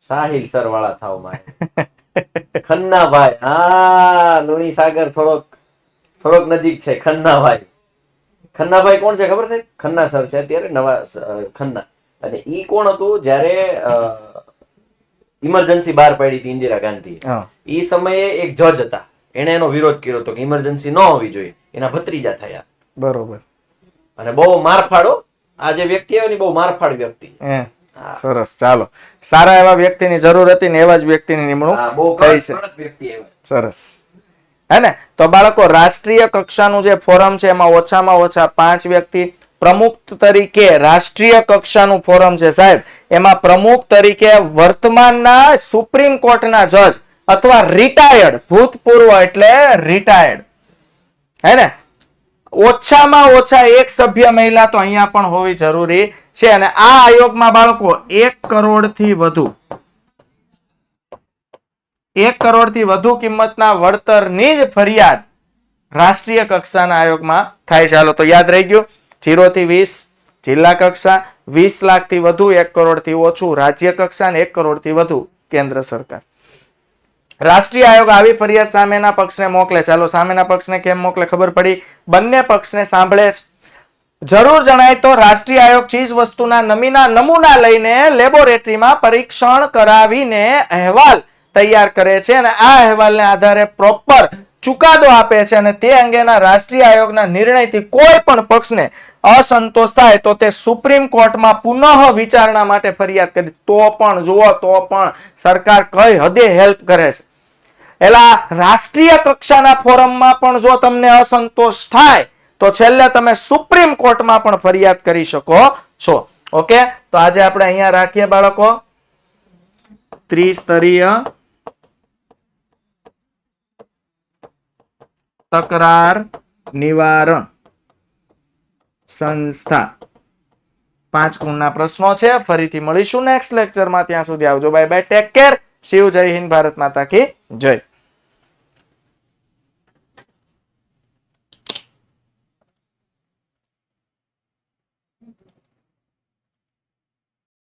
સાહિલ સર વાળા થાવ મારે. ખન્નાભાઈ, હા, લુણી સાગર થોડોક નજીક છે. ખન્નાભાઈ કોણ છે ખબર છે? ખન્ના સર છે અત્યારે નવા ખન્ના. અને ઈ કોણ હતું જયારે ઇમરજન્સી બહાર પાડી હતી ઇન્દિરા ગાંધી, ઈ સમયે એક જજ હતા, એને એનો વિરોધ કર્યો હતો કે ઇમરજન્સી ન હોવી જોઈએ. એના ભત્રીજા થયા. બરોબર. અને બહુ મારફાડો, આ જે વ્યક્તિ આવે ને બહુ મારફાડ વ્યક્તિ. સરસ, ચાલો, સારા એવા વ્યક્તિની જરૂર હતી ને એવા જ વ્યક્તિની નિમણૂક થઈ છે. સરસ, હે ને? તો બાળકો, રાષ્ટ્રીય કક્ષાનું જે ફોરમ છે એમાં ઓછામાં ઓછા 5 વ્યક્તિ. પ્રમુખ તરીકે રાષ્ટ્રીય કક્ષાનું ફોરમ છે સાહેબ, એમાં પ્રમુખ તરીકે વર્તમાનના સુપ્રીમ કોર્ટના જજ અથવા રિટાયર્ડ, ભૂતપૂર્વ એટલે રિટાયર્ડ, હે ને? ઓછામાં ઓછા 1 સભ્ય મહિલા તો અહીંયા પણ હોવી જરૂરી છે. અને આ આયોગમાં બાળકો 1 કરોડથી વધુ 1 કરોડથી વધુ કિંમતના વળતરની જ ફરિયાદ રાષ્ટ્રીય કક્ષાના આયોગમાં થાય છે. ચાલો, તો યાદ રહી ગયું. 0 થી 20 જિલ્લા કક્ષા, 20 લાખથી વધુ 1 કરોડથી ઓછું રાજ્ય કક્ષા, અને 1 કરોડથી વધુ કેન્દ્ર સરકાર. રાષ્ટ્રીય આયોગ આવી ફરિયાદ સામેના પક્ષને મોકલે. ચાલો, સામેના પક્ષને કેમ મોકલે ખબર પડી? બંને પક્ષને સાંભળે. જરૂર જણાય તો રાષ્ટ્રીય આયોગ ચીજ વસ્તુના નમૂના લઈને લેબોરેટરીમાં પરીક્ષણ કરાવીને અહેવાલ તૈયાર કરે છે અને આ અહેવાલને આધારે પ્રોપર ચુકાદો આપે છે. અને તે અંગેના રાષ્ટ્રીય આયોગના નિર્ણયથી કોઈ પણ પક્ષને અસંતોષ થાય તો તે સુપ્રીમ કોર્ટમાં પુનઃ વિચારણા માટે ફરિયાદ કરી. તો પણ જુઓ, તો પણ સરકાર કઈ હદે હેલ્પ કરે છે. એલા રાષ્ટ્રીય કક્ષાના ફોરમમાં પણ જો તમને અસંતોષ થાય તો છેલ્લે તમે સુપ્રીમ કોર્ટમાં પણ ફરિયાદ કરી શકો છો. ઓકે, તો આજે આપણે અહીંયા રાખીએ બાળકો. ત્રિસ્તરીય તકરાર નિવારણ સંસ્થા 5 ગુણના પ્રશ્નો છે. ફરીથી મળીશું નેક્સ્ટ લેક્ચરમાં. ત્યાં સુધી આવજો. Bye bye, take care. Shiv, જય હિન્દ, ભારત માતા કી જય.